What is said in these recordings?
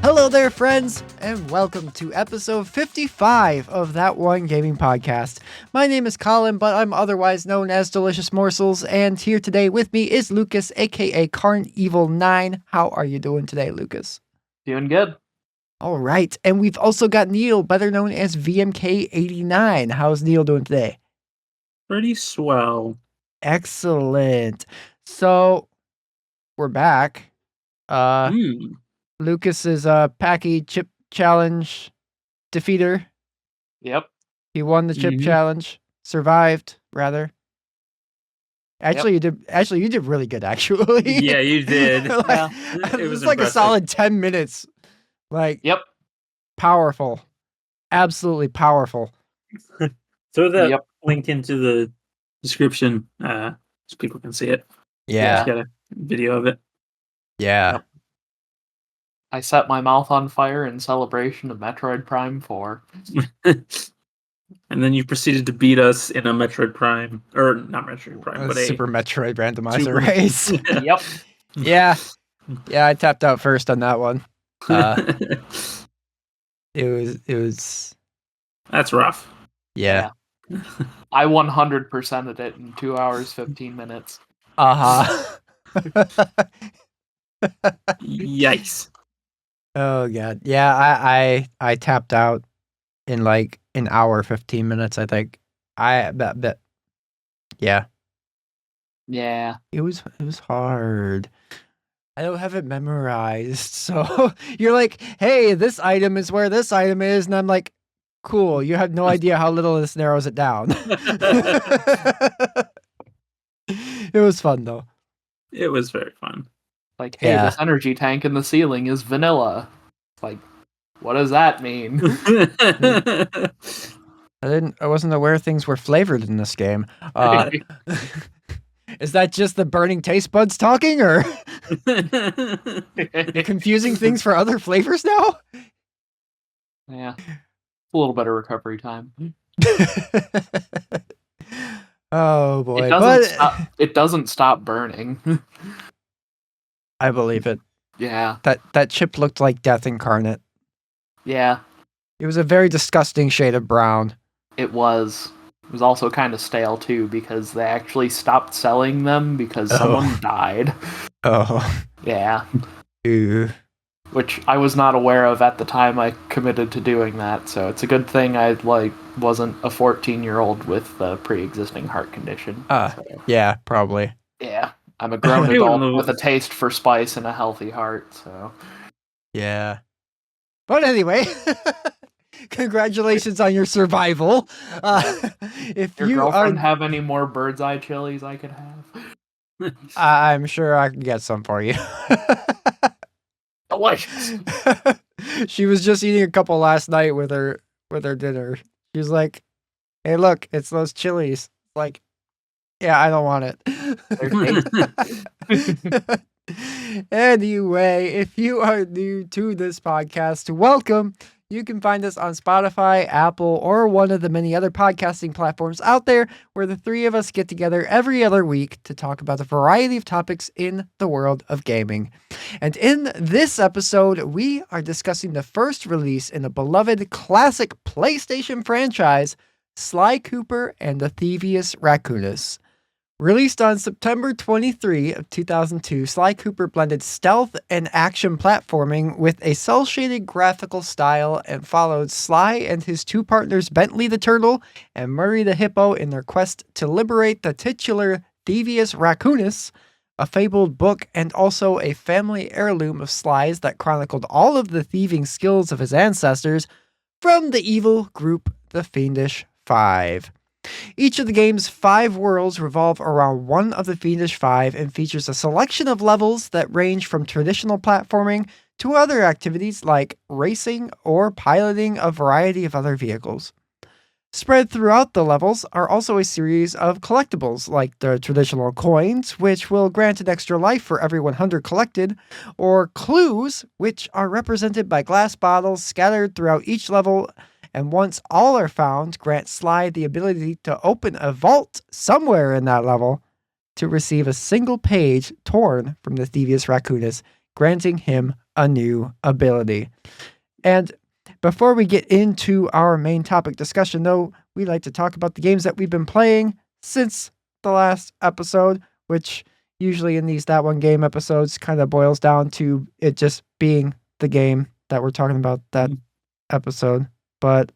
Hello there, friends, and welcome to episode 55 of That One Gaming Podcast. My name is Colin, but I'm otherwise known as Delicious Morsels, and here today with me is Lucas, aka Carn9. How are you doing today, Lucas? Doing good. All right, and we've also got Neil, better known as VMK89. How's Neil doing today? Pretty swell. Excellent. So, we're back. Lucas's Packy Chip Challenge defeater. Yep. He won the chip challenge. Survived, rather. Actually, you did really good, actually. Yeah, you did. It was like a solid 10 minutes. Yep. Powerful. Absolutely powerful. Throw that link into the description so people can see it. Yeah. Just got a video of it. Yeah. Yep. I set my mouth on fire in celebration of Metroid Prime 4. And then you proceeded to beat us in a Metroid Prime, or not Metroid Prime, but Super Metroid randomizer race. Yep. Yeah. Yeah, I tapped out first on that one. It was. That's rough. Yeah. I 100%ed it in 2 hours, 15 minutes. Yikes. Oh god. Yeah, I tapped out in like an hour 15 minutes, I think. I bet. Yeah. Yeah. It was hard. I don't have it memorized. So you're like, "Hey, this item is where this item is." And I'm like, "Cool, you have no idea how little this narrows it down." It was fun though. It was very fun. Like, hey, this energy tank in the ceiling is vanilla. Like, what does that mean? I wasn't aware things were flavored in this game. Is that just the burning taste buds talking, or you're confusing things for other flavors now? Yeah. A little bit of recovery time. Oh boy. It doesn't stop burning. I believe it. Yeah. That chip looked like death incarnate. Yeah. It was a very disgusting shade of brown. It was. It was also kind of stale too, because they actually stopped selling them because someone died. Oh. Yeah. Ew. Which I was not aware of at the time I committed to doing that, so it's a good thing I wasn't a 14-year-old with a pre-existing heart condition. Yeah, probably. Yeah. I'm a grown adult with a taste for spice and a healthy heart, so. Yeah. But anyway, congratulations on your survival. If your you girlfriend have any more bird's eye chilies I could have? I'm sure I can get some for you. Delicious. She was just eating a couple last night with her dinner. She was like, "Hey, look, it's those chilies." Like, yeah, I don't want it. Anyway, if you are new to this podcast, welcome. You can find us on Spotify, Apple, or one of the many other podcasting platforms out there, where the three of us get together every other week to talk about a variety of topics in the world of gaming. And in this episode, we are discussing the first release in the beloved classic PlayStation franchise, Sly Cooper and the Thievius Racoonus. Released on September 23 of 2002, Sly Cooper blended stealth and action platforming with a cel-shaded graphical style and followed Sly and his two partners Bentley the Turtle and Murray the Hippo in their quest to liberate the titular Thievius Racoonus, a fabled book and also a family heirloom of Sly's that chronicled all of the thieving skills of his ancestors from the evil group the Fiendish Five. Each of the game's 5 worlds revolve around one of the Fiendish Five and features a selection of levels that range from traditional platforming to other activities like racing or piloting a variety of other vehicles. Spread throughout the levels are also a series of collectibles like the traditional coins, which will grant an extra life for every 100 collected, or clues, which are represented by glass bottles scattered throughout each level, and once all are found, grant Sly the ability to open a vault somewhere in that level to receive a single page torn from the Thievius Racoonus, granting him a new ability. And before we get into our main topic discussion, though, we like to talk about the games that we've been playing since the last episode, which usually in these That One Game episodes kind of boils down to it just being the game that we're talking about that episode. But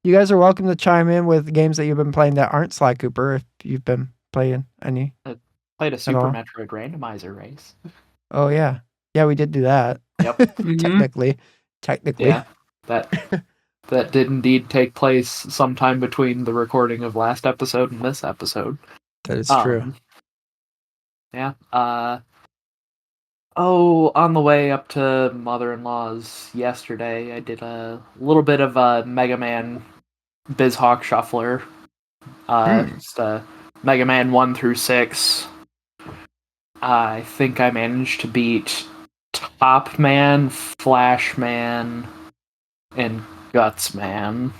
you guys are welcome to chime in with games that you've been playing that aren't Sly Cooper if you've been playing any. Played a Super all. Metroid randomizer race. Oh, yeah. Yeah, we did do that. Yep. Technically. Yeah, that did indeed take place sometime between the recording of last episode and this episode. That is true. Yeah. On the way up to mother-in-law's yesterday, I did a little bit of a Mega Man BizHawk Shuffler. Just Mega Man 1 through 6. I think I managed to beat Top Man, Flash Man, and Guts Man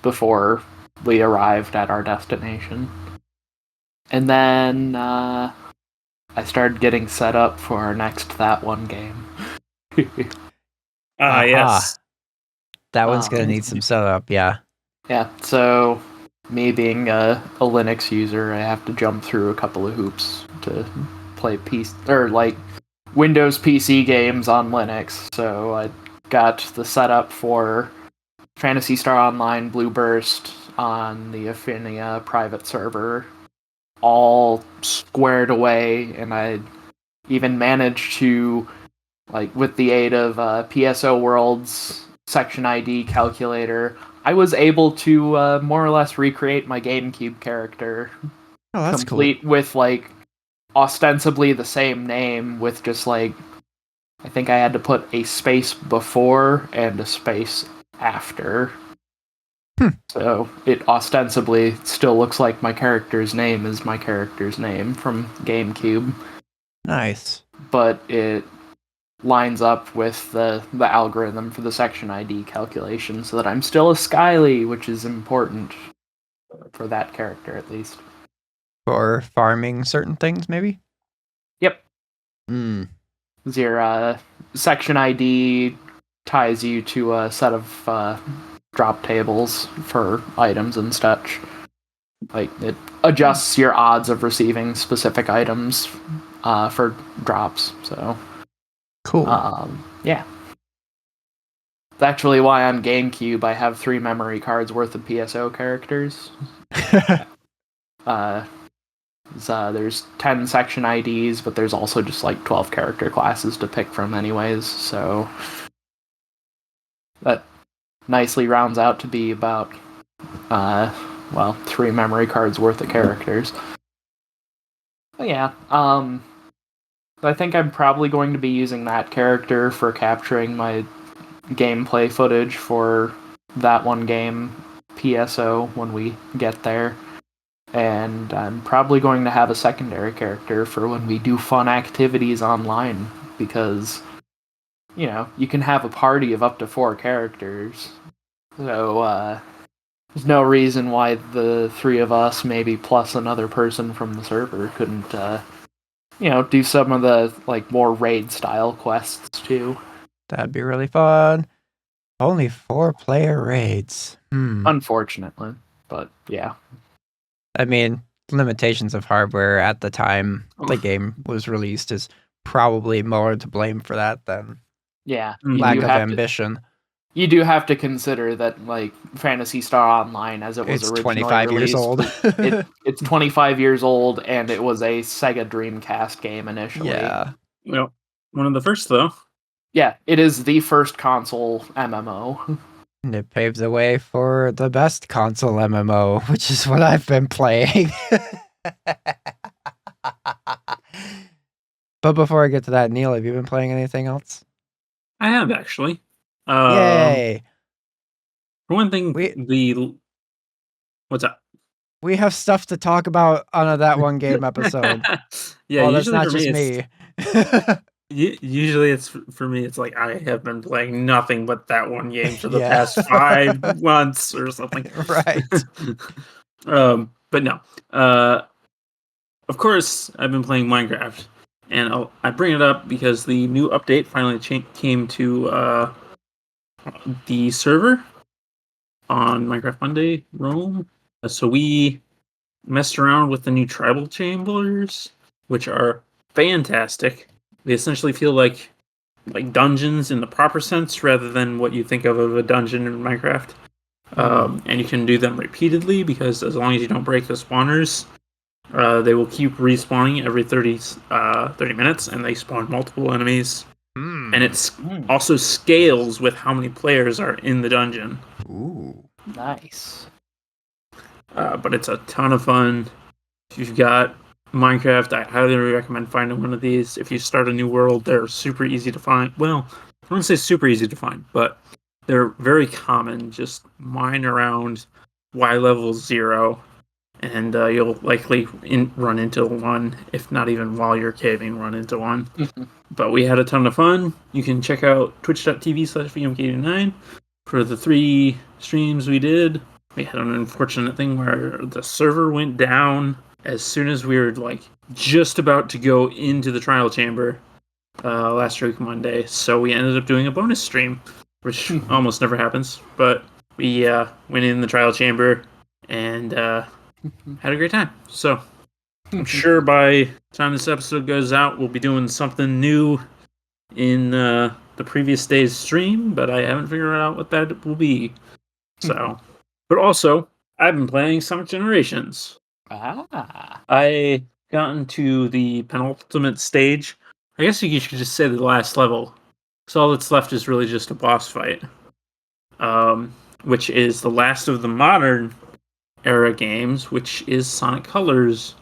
before we arrived at our destination. And then I started getting set up for our next That One Game. Yes. That one's going to need some setup, yeah. Yeah, so me being a Linux user, I have to jump through a couple of hoops to play Windows PC games on Linux. So I got the setup for Phantasy Star Online Blue Burst on the Affinia private server, all squared away, and I even managed to, with the aid of PSO World's section ID calculator, I was able to more or less recreate my GameCube character. Oh, that's complete cool. With ostensibly the same name, with just I think I had to put a space before and a space after. So it ostensibly still looks like my character's name is my character's name from GameCube. Nice. But it lines up with the algorithm for the section ID calculation so that I'm still a Skyly, which is important for that character at least. For farming certain things, maybe? Yep. Your section ID ties you to a set of drop tables for items and such. It adjusts your odds of receiving specific items for drops, so... Cool. Yeah. That's actually why on GameCube I have 3 memory cards worth of PSO characters. There's 10 section IDs, but there's also just 12 character classes to pick from anyways, so that nicely rounds out to be about 3 memory cards worth of characters. But yeah, I think I'm probably going to be using that character for capturing my gameplay footage for That One Game PSO when we get there. And I'm probably going to have a secondary character for when we do fun activities online, because, you can have a party of up to 4 characters. So, there's no reason why the 3 of us, maybe plus another person from the server, couldn't, do some of the, more raid-style quests, too. That'd be really fun. Only 4-player raids. Unfortunately, but, yeah. I mean, limitations of hardware at the time the game was released is probably more to blame for that than lack of ambition. You do have to consider that, Phantasy Star Online, as it was originally 25 released, years old. It's 25 years old, and it was a Sega Dreamcast game initially. Yeah. Well, one of the first, though. Yeah, it is the first console MMO. And it paves the way for the best console MMO, which is what I've been playing. But before I get to that, Neil, have you been playing anything else? I have, actually. Yay! For one thing, what's up? We have stuff to talk about on That One Game episode. Yeah, that's not just me. Usually it's for me, it's I have been playing nothing but That One Game for the past 5 months or something. Right. But no. Of course, I've been playing Minecraft. And I bring it up because the new update finally came to the server on Minecraft Monday Rome. So we messed around with the new tribal chambers, which are fantastic. They essentially feel like dungeons in the proper sense, rather than what you think of a dungeon in Minecraft. And you can do them repeatedly, because as long as you don't break the spawners, they will keep respawning every 30 minutes, and they spawn multiple enemies. And it also scales with how many players are in the dungeon. Ooh. Nice. But it's a ton of fun. If you've got Minecraft, I highly recommend finding one of these. If you start a new world, they're super easy to find. Well, I wouldn't say super easy to find, but they're very common. Just mine around Y level 0, and you'll likely run into one, if not even while you're caving, run into one. But we had a ton of fun. You can check out twitch.tv/VMK89 for the 3 streams we did. We had an unfortunate thing where the server went down as soon as we were just about to go into the trial chamber last week Monday. So we ended up doing a bonus stream, which almost never happens. But we went in the trial chamber and had a great time. So I'm sure by the time this episode goes out, we'll be doing something new in the previous day's stream, but I haven't figured out what that will be. So, but also, I've been playing Sonic Generations. I got into the penultimate stage. I guess you could just say the last level. So all that's left is really just a boss fight, which is the last of the modern era games, which is Sonic Colors.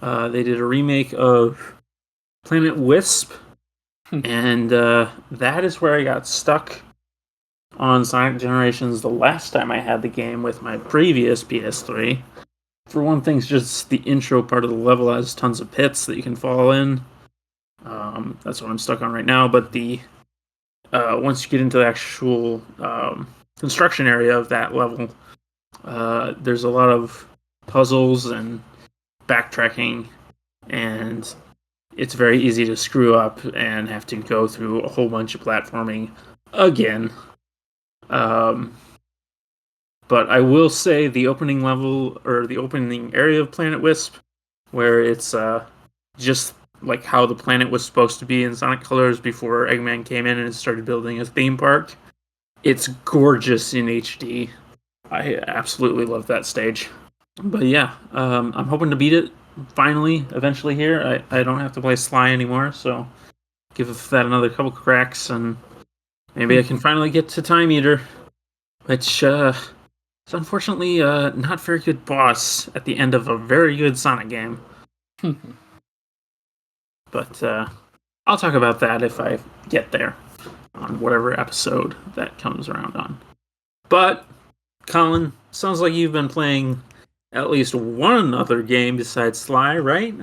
They did a remake of Planet Wisp, and that is where I got stuck on Sonic Generations the last time I had the game with my previous PS3. For one thing, it's just the intro part of the level has tons of pits that you can fall in. That's what I'm stuck on right now, but the once you get into the actual construction area of that level, there's a lot of puzzles and backtracking, and it's very easy to screw up and have to go through a whole bunch of platforming again. But I will say the opening level, or the opening area of Planet Wisp, where it's just like how the planet was supposed to be in Sonic Colors before Eggman came in and started building a theme park, it's gorgeous in HD. I absolutely love that stage. But yeah, I'm hoping to beat it finally, eventually here. I don't have to play Sly anymore, so give that another couple cracks, and maybe I can finally get to Time Eater, which is unfortunately not very good boss at the end of a very good Sonic game. But I'll talk about that if I get there on whatever episode that comes around on. But Colin, sounds like you've been playing at least one other game besides Sly, right?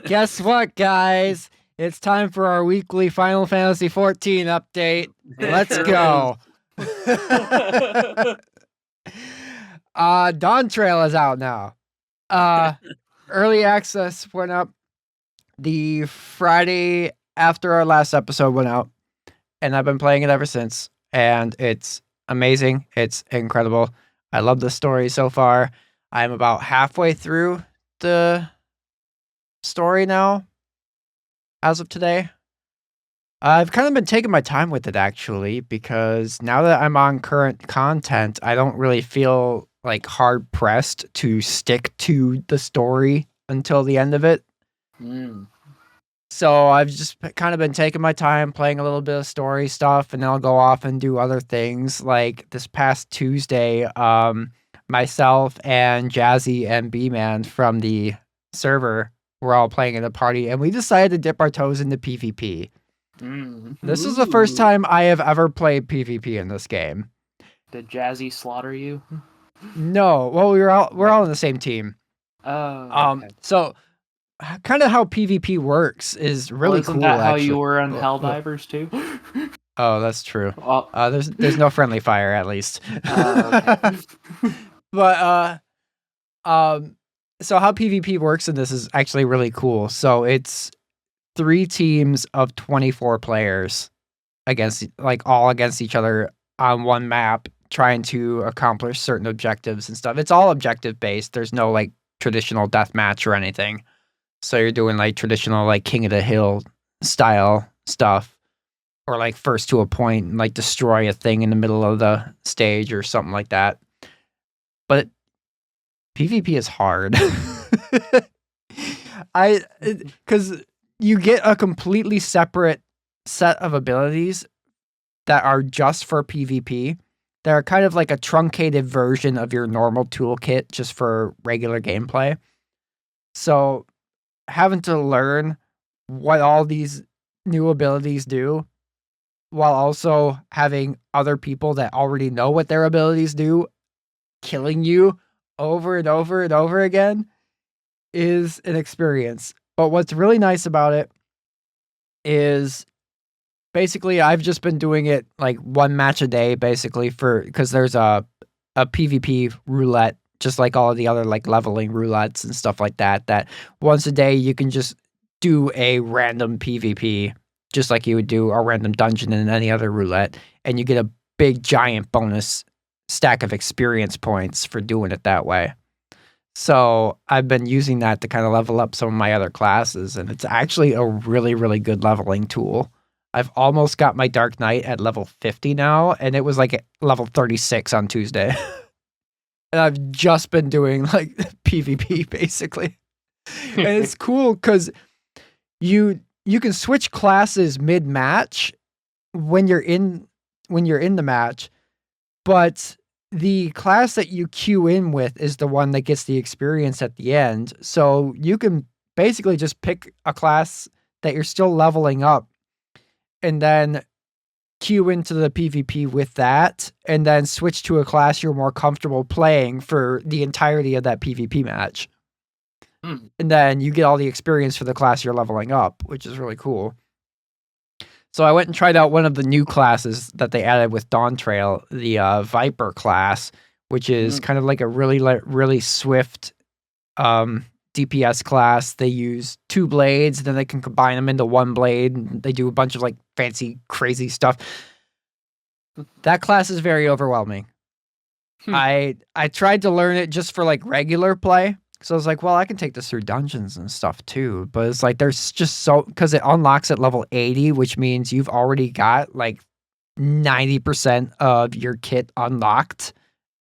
Guess what, guys? It's time for our weekly Final Fantasy XIV update. Let's go. Dawn Trail is out now. Early access went up the Friday after our last episode went out, and I've been playing it ever since, and it's amazing. It's incredible. I love the story so far. I'm about halfway through the story now, as of today. I've kind of been taking my time with it, actually, because now that I'm on current content, I don't really feel hard pressed to stick to the story until the end of it. So I've just kind of been taking my time, playing a little bit of story stuff, and then I'll go off and do other things. Like this past Tuesday, myself and Jazzy and B-Man from the server were all playing in a party, and we decided to dip our toes into PvP. This is the first time I have ever played PvP in this game. Did Jazzy slaughter you? No, well, we're all on the same team. Oh, okay. So kind of how PvP works is really cool. Isn't that how actually. you were on Helldivers too? Oh, that's true. Well, There's no friendly fire, at least. okay. But So how PvP works in this is actually really cool. So it's 3 teams of 24 players all against each other on one map, trying to accomplish certain objectives and stuff. It's all objective based. There's no like traditional deathmatch or anything. So you're doing like traditional like King of the Hill style stuff, or like first to a point and like destroy a thing in the middle of the stage or something like that. But PvP is hard. Because you get a completely separate set of abilities that are just for PvP. They're kind of like a truncated version of your normal toolkit just for regular gameplay. So having to learn what all these new abilities do while also having other people that already know what their abilities do killing you over and over and over again is an experience. But what's really nice about it is basically I've just been doing it like one match a day basically because there's a PvP roulette, just like all of the other like leveling roulettes and stuff like that once a day you can just do a random PvP just like you would do a random dungeon in any other roulette, and you get a big giant bonus stack of experience points for doing it that way. So I've been using that to kind of level up some of my other classes, and it's actually a really, really good leveling tool. I've almost got my Dark Knight at level 50 now, and it was like at level 36 on Tuesday. And I've just been doing like PvP basically. And it's cool because you can switch classes mid-match when you're in the match, but the class that you queue in with is the one that gets the experience at the end. So you can basically just pick a class that you're still leveling up and then queue into the PvP with that, and then switch to a class you're more comfortable playing for the entirety of that PvP match. And then you get all the experience for the class you're leveling up, which is really cool. So I went and tried out one of the new classes that they added with Dawn Trail, the Viper class, which is kind of like a really swift DPS class. They use 2 blades, then they can combine them into 1 blade. And they do a bunch of like fancy, crazy stuff. That class is very overwhelming. I tried to learn it just for like regular play. So I was like, well, I can take this through dungeons and stuff too. But it's like, there's just because it unlocks at level 80, which means you've already got like 90% of your kit unlocked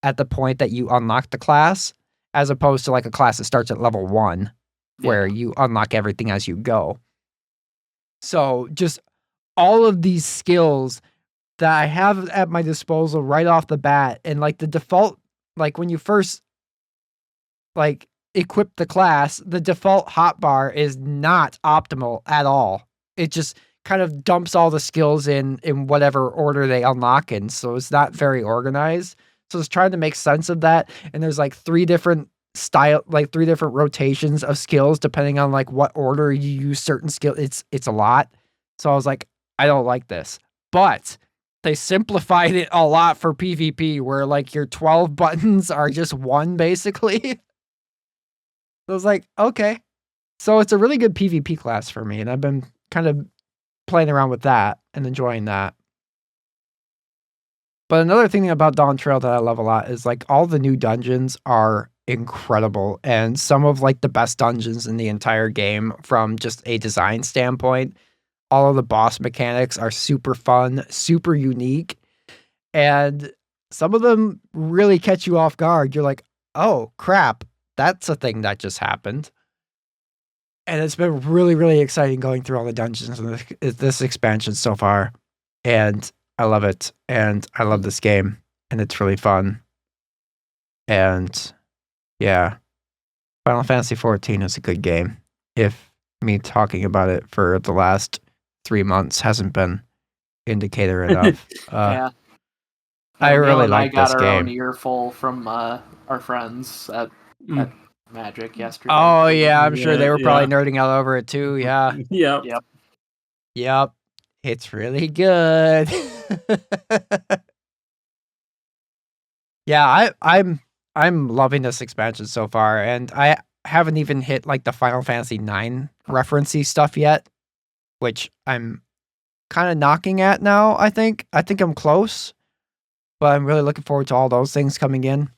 at the point that you unlock the class, as opposed to like a class that starts at level 1 where you unlock everything as you go. So just all of these skills that I have at my disposal right off the bat, and like the default, like when you first like equip the class, the default hotbar is not optimal at all. It just kind of dumps all the skills in whatever order they unlock in, so it's not very organized. So it's trying to make sense of that, and there's like 3 different rotations of skills depending on like what order you use certain skill. It's a lot. So I was like, I don't like this. But they simplified it a lot for PvP, where like your 12 buttons are just 1 basically. I was like, okay. So it's a really good PvP class for me, and I've been kind of playing around with that and enjoying that. But another thing about Dawn Trail that I love a lot is like all the new dungeons are incredible, and some of like the best dungeons in the entire game from just a design standpoint. All of the boss mechanics are super fun, super unique, and some of them really catch you off guard. You're like, oh crap, that's a thing that just happened. And it's been really, really exciting going through all the dungeons in this expansion so far. And I love it. And I love this game. And it's really fun. And yeah, Final Fantasy XIV is a good game. If me talking about it for the last 3 months hasn't been indicator enough. Yeah. I really like this game. I got our own game. earful from our friends at Magic yesterday. Oh yeah, I'm sure they were probably nerding out over it too. Yeah. Yep. It's really good. Yeah, I'm loving this expansion so far, and I haven't even hit like the Final Fantasy IX referencey stuff yet, which I'm kind of knocking at now. I think I'm close, but I'm really looking forward to all those things coming in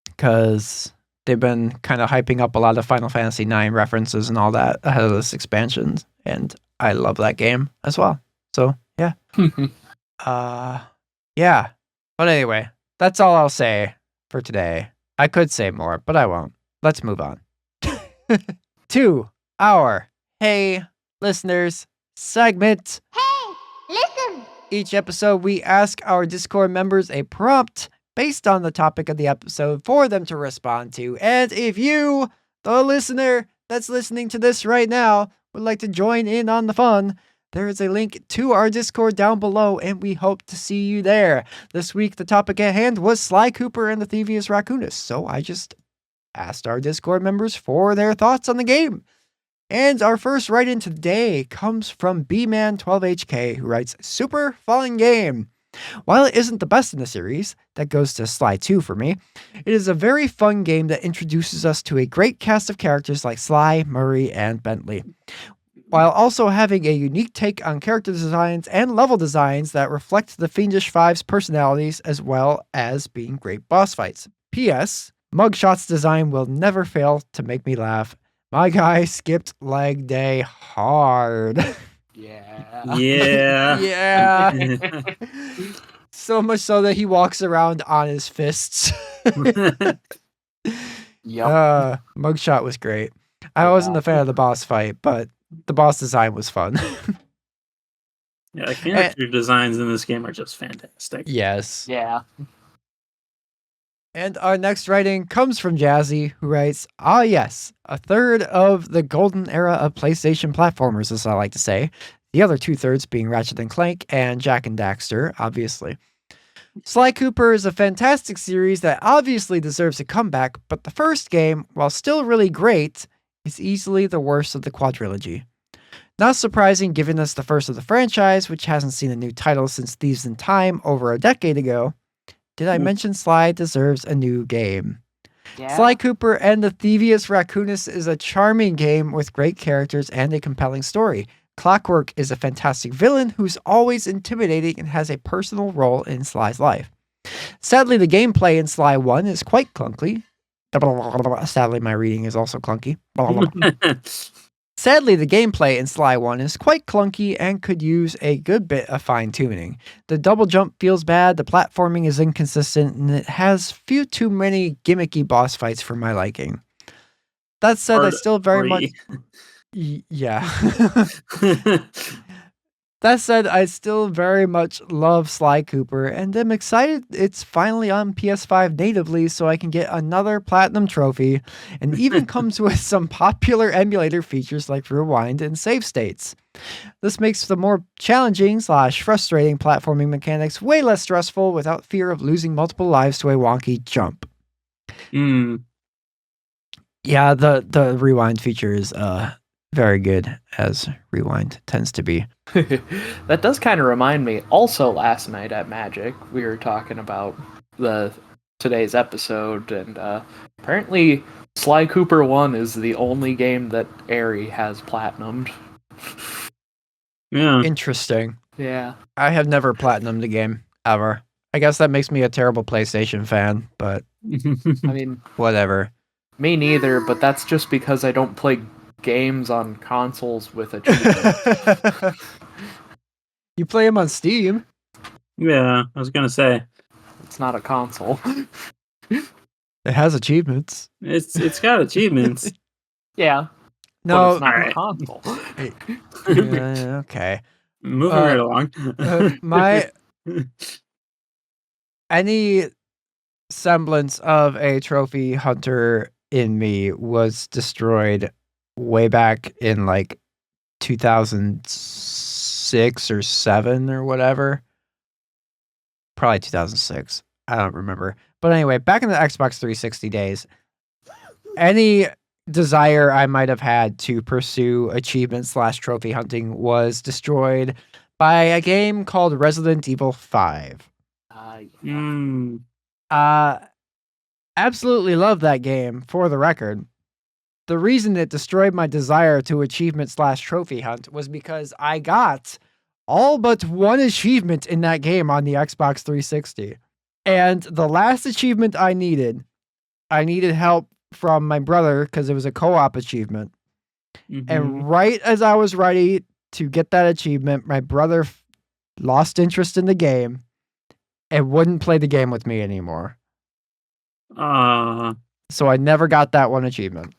because they've been kind of hyping up a lot of Final Fantasy IX references and all that ahead of this expansion, and I love that game as well. So yeah, yeah. But anyway, that's all I'll say for today. I could say more, but I won't. Let's move on to our Hey Listeners segment. Hey, listen! Each episode, we ask our Discord members a prompt based on the topic of the episode for them to respond to. And if you, the listener that's listening to this right now, would like to join in on the fun, there is a link to our Discord down below, and we hope to see you there. This week, the topic at hand was Sly Cooper and the Thievius Racoonus, so I just asked our Discord members for their thoughts on the game. And our first write-in today comes from bman12hk, who writes, super fun game. While it isn't the best in the series, that goes to Sly 2 for me, it is a very fun game that introduces us to a great cast of characters like Sly, Murray, and Bentley, while also having a unique take on character designs and level designs that reflect the Fiendish Five's personalities as well as being great boss fights. P.S. Mugshot's design will never fail to make me laugh. My guy skipped leg day hard. Yeah. Yeah. Yeah. So much so that he walks around on his fists. Yep. Mugshot was great. I wasn't a fan of the boss fight, but the boss design was fun. Yeah, the character designs in this game are just fantastic. Yes. Yeah. And our next writing comes from Jazzy, who writes, ah yes, a third of the golden era of PlayStation platformers, as I like to say. The other 2/3 being Ratchet and Clank and Jak and Daxter, obviously. Sly Cooper is a fantastic series that obviously deserves a comeback, but the first game, while still really great, is easily the worst of the quadrilogy. Not surprising given it's the first of the franchise, which hasn't seen a new title since Thieves in Time over a decade ago. Did I mention Sly deserves a new game? Yeah. Sly Cooper and the Thievius Racoonus is a charming game with great characters and a compelling story. Clockwork is a fantastic villain who's always intimidating and has a personal role in Sly's life. Sadly, the gameplay in Sly 1 is quite clunky. Sadly, my reading is also clunky. Sadly, the gameplay in Sly 1 is quite clunky and could use a good bit of fine-tuning. The double jump feels bad, the platforming is inconsistent, and it has few too many gimmicky boss fights for my liking. That said, I still very much... Yeah. That said, I still very much love Sly Cooper, and I'm excited it's finally on PS5 natively so I can get another platinum trophy, and even comes with some popular emulator features like rewind and save states. This makes the more challenging / frustrating platforming mechanics way less stressful without fear of losing multiple lives to a wonky jump. Yeah, the rewind feature is very good, as rewind tends to be. That does kind of remind me. Also, last night at Magic, we were talking about today's episode, and apparently, Sly Cooper 1 is the only game that Airy has platinumed. Yeah. Interesting. Yeah. I have never platinumed a game ever. I guess that makes me a terrible PlayStation fan, but I mean, whatever. me neither, but that's just because I don't play games on consoles with achievements. You play them on Steam. Yeah, I was gonna say It's not a console. It has achievements. it's got achievements. Yeah. No, But it's not alright. a console. Okay. Moving right along. Any semblance of a trophy hunter in me was destroyed way back in like 2006 or 7 or whatever. Probably 2006. I don't remember. But anyway, back in the Xbox 360 days, any desire I might have had to pursue achievement / trophy hunting was destroyed by a game called Resident Evil 5. Absolutely love that game, for the record. the reason it destroyed my desire to achievement/trophy hunt was because I got all but one achievement in that game on the Xbox 360. And the last achievement I needed help from my brother because it was a co-op achievement. And right as I was ready to get that achievement, my brother lost interest in the game and wouldn't play the game with me anymore. So I never got that one achievement.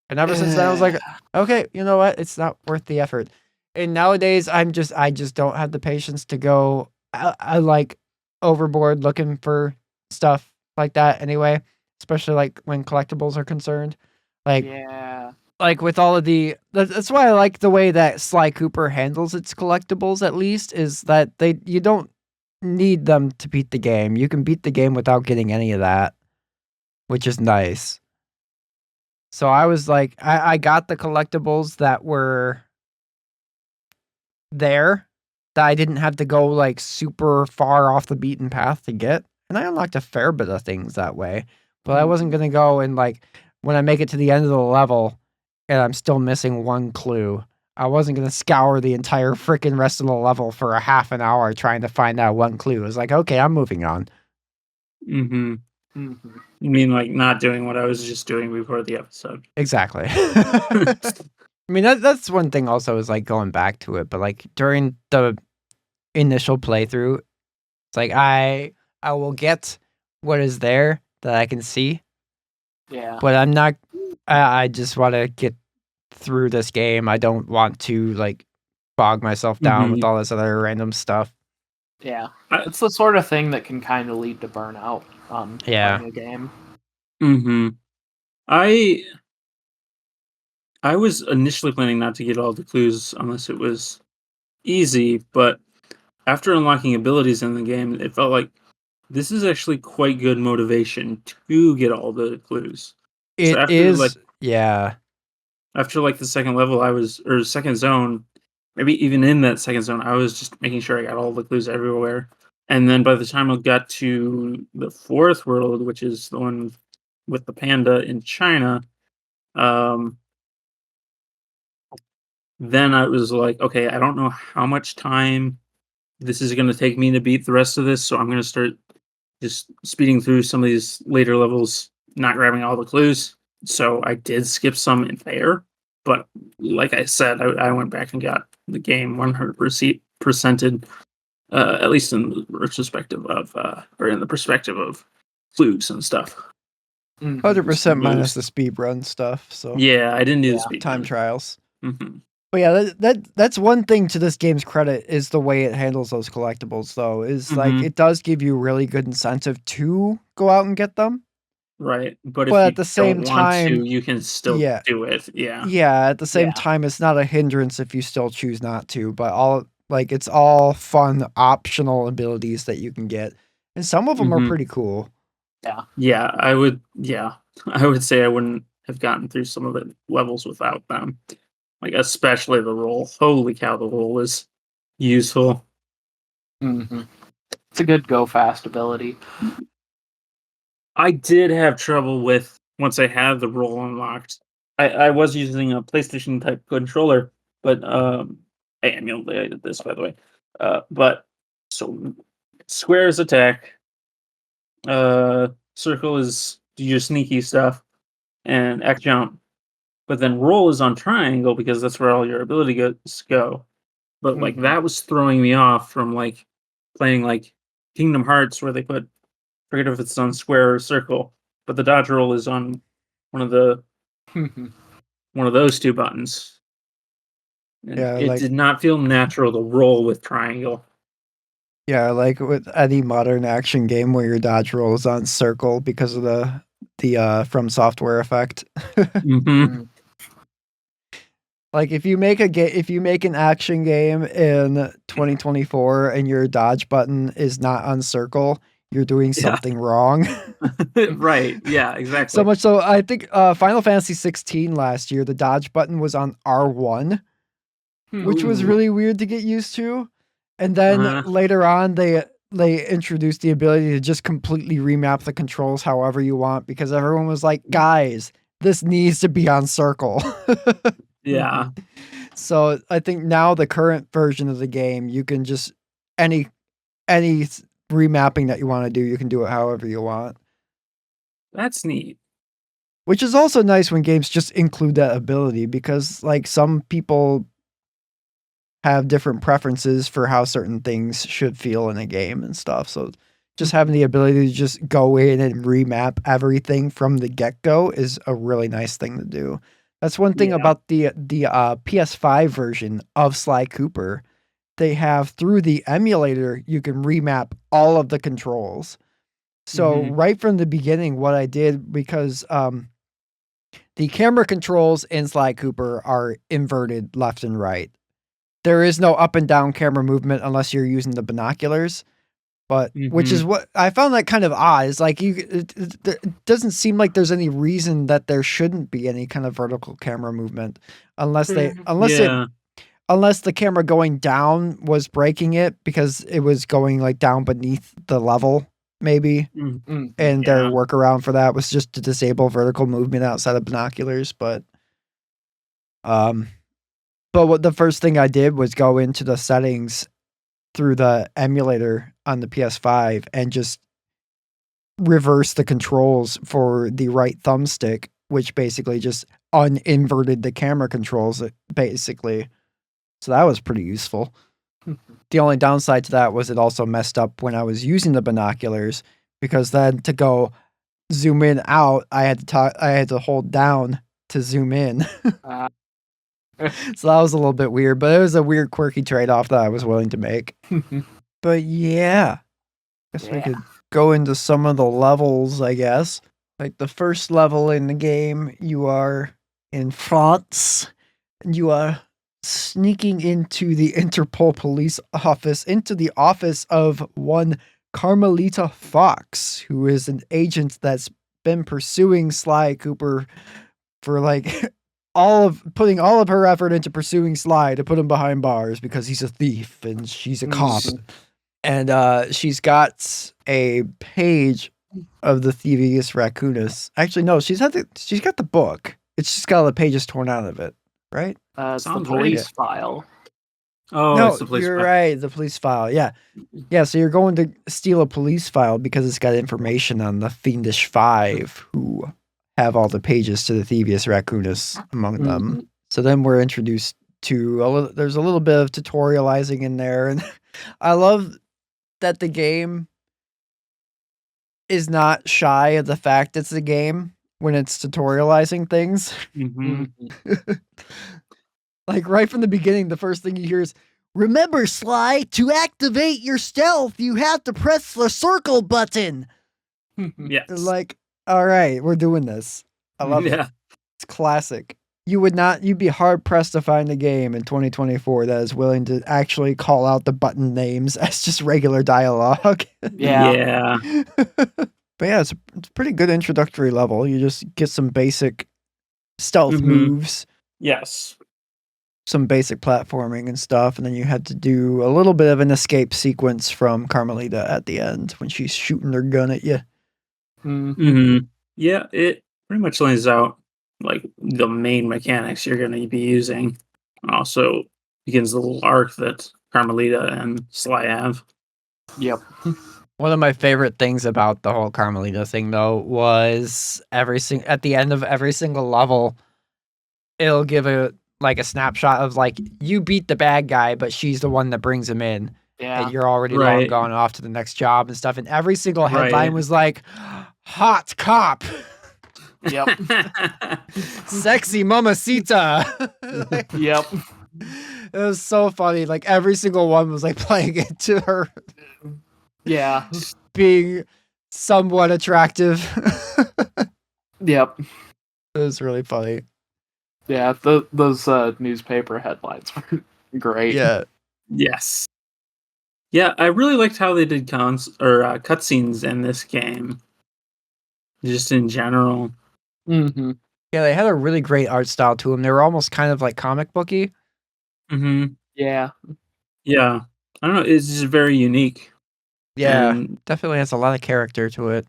And ever since then, I was like, okay, you know what? It's not worth the effort. And nowadays, I just don't have the patience to go I like overboard looking for stuff like that anyway, especially like when collectibles are concerned. Like, like with all of that's why I like the way that Sly Cooper handles its collectibles, at least, is that you don't need them to beat the game. You can beat the game without getting any of that, which is nice. So I was like, I got the collectibles that were there that I didn't have to go like super far off the beaten path to get. And I unlocked a fair bit of things that way. But I wasn't going to go and like, when I make it to the end of the level and I'm still missing one clue, I wasn't going to scour the entire freaking rest of the level for a half an hour trying to find that one clue. It was like, okay, I'm moving on. You mean like not doing what I was just doing before the episode? Exactly. I mean, that's one thing also is like going back to it, but like during the initial playthrough, it's like I will get what is there that I can see. Yeah. But I'm not, I just want to get through this game. I don't want to like bog myself down with all this other random stuff. Yeah. It's the sort of thing that can kind of lead to burnout on playing a game. I was initially planning not to get all the clues unless it was easy, but after unlocking abilities in the game, it felt like this is actually quite good motivation to get all the clues. It is, yeah. After like the second level, or second zone, maybe even in that second zone, I was just making sure I got all the clues everywhere. And then by the time I got to the fourth world, which is the one with the panda in China, then I was like, okay, I don't know how much time this is going to take me to beat the rest of this, so I'm going to start just speeding through some of these later levels, not grabbing all the clues. So I did skip some in there, but like I said, I went back and got the game 100%, at least in the retrospective of, or in the perspective of clues and stuff. 100% minus the speed run stuff. So yeah, I didn't do the speed time trials. Mm-hmm. But yeah, that's one thing to this game's credit is the way it handles those collectibles. Though is like it does give you really good incentive to go out and get them. Right, but if at the same time, you can still do it. Yeah. Yeah, at the same time, it's not a hindrance if you still choose not to. But it's all fun optional abilities that you can get, and some of them are pretty cool. Yeah, I would say I wouldn't have gotten through some of the levels without them. Like especially the roll. Holy cow, the roll is useful. It's a good go fast ability. I did have trouble with once I had the roll unlocked. I was using a PlayStation type controller, but I emulated this by the way. But so square is attack, circle is do your sneaky stuff, and X jump. But then roll is on triangle because that's where all your ability go. But like that was throwing me off from like playing like Kingdom Hearts where they put, forget if it's on square or circle, but the dodge roll is on one of those two buttons. And it did not feel natural to roll with triangle. Yeah, like with any modern action game where your dodge roll is on circle because of the From Software effect. Like if you make an action game in 2024 and your dodge button is not on circle, you're doing something wrong. Right. Yeah, exactly. So much so I think Final Fantasy 16 last year, the dodge button was on R1, which was really weird to get used to. And then later on they introduced the ability to just completely remap the controls however you want because everyone was like, guys, this needs to be on circle. Yeah. So I think now the current version of the game, you can just any remapping that you want to do, you can do it however you want. That's neat. Which is also nice when games just include that ability, because like some people have different preferences for how certain things should feel in a game and stuff. So just having the ability to just go in and remap everything from the get-go is a really nice thing to do. That's one thing about the PS5 version of Sly Cooper. They have, through the emulator, you can remap all of the controls. So right from the beginning, what I did, because the camera controls in Sly Cooper are inverted left and right. There is no up and down camera movement unless you're using the binoculars. But which is what I found that kind of odd. It's like it doesn't seem like there's any reason that there shouldn't be any kind of vertical camera movement unless the camera going down was breaking it because it was going like down beneath the level maybe. And their workaround for that was just to disable vertical movement outside of binoculars. But what the first thing I did was go into the settings through the emulator on the PS5 and just reverse the controls for the right thumbstick, which basically just uninverted the camera controls basically. So that was pretty useful. The only downside to that was it also messed up when I was using the binoculars, because then to go zoom in out, I had to hold down to zoom in. So that was a little bit weird, but it was a weird, quirky trade-off that I was willing to make. But yeah, guess we could go into some of the levels, I guess. Like the first level in the game, you are in France, and you are sneaking into the Interpol police office, into the office of one Carmelita Fox, who is an agent that's been pursuing Sly Cooper for like putting all of her effort into pursuing Sly to put him behind bars because he's a thief and she's a cop. And she's got a page of the Thievius Racoonus. Actually, no, she's got the book. It's just got all the pages torn out of it, right? It's the police file. Oh, no, it's the police you're file. right. The police file. Yeah. So you're going to steal a police file because it's got information on the Fiendish Five, who have all the pages to the Thievius Racoonus among them. So then we're introduced to there's a little bit of tutorializing in there, and I love that the game is not shy of the fact it's a game when it's tutorializing things. Like right from the beginning, the first thing you hear is, "Remember, Sly, to activate your stealth, you have to press the circle button." Yes. Like, all right, we're doing this. I love it. It's classic. You'd be hard pressed to find a game in 2024 that is willing to actually call out the button names as just regular dialogue. Yeah. But yeah, it's a pretty good introductory level. You just get some basic stealth moves. Yes. Some basic platforming and stuff, and then you had to do a little bit of an escape sequence from Carmelita at the end when she's shooting her gun at you. Yeah, it pretty much lays out like the main mechanics you're going to be using. Also begins the little arc that Carmelita and Sly have. Yep. One of my favorite things about the whole Carmelita thing, though, was at the end of every single level, it'll give a snapshot of like, you beat the bad guy, but she's the one that brings him in. Yeah. And you're already long gone off to the next job and stuff. And every single headline was like, hot cop. Yep. Sexy mamacita. Yep. It was so funny. Like every single one was like playing into her. Yeah. Being somewhat attractive. Yep. It was really funny. Yeah, those newspaper headlines were great. Yeah. Yes. Yeah, I really liked how they did cutscenes in this game. Just in general. Mm-hmm. Yeah, they had a really great art style to them. They were almost kind of like comic booky. Mm-hmm. Yeah. Yeah. I don't know, it's just very unique. Yeah, And definitely has a lot of character to it.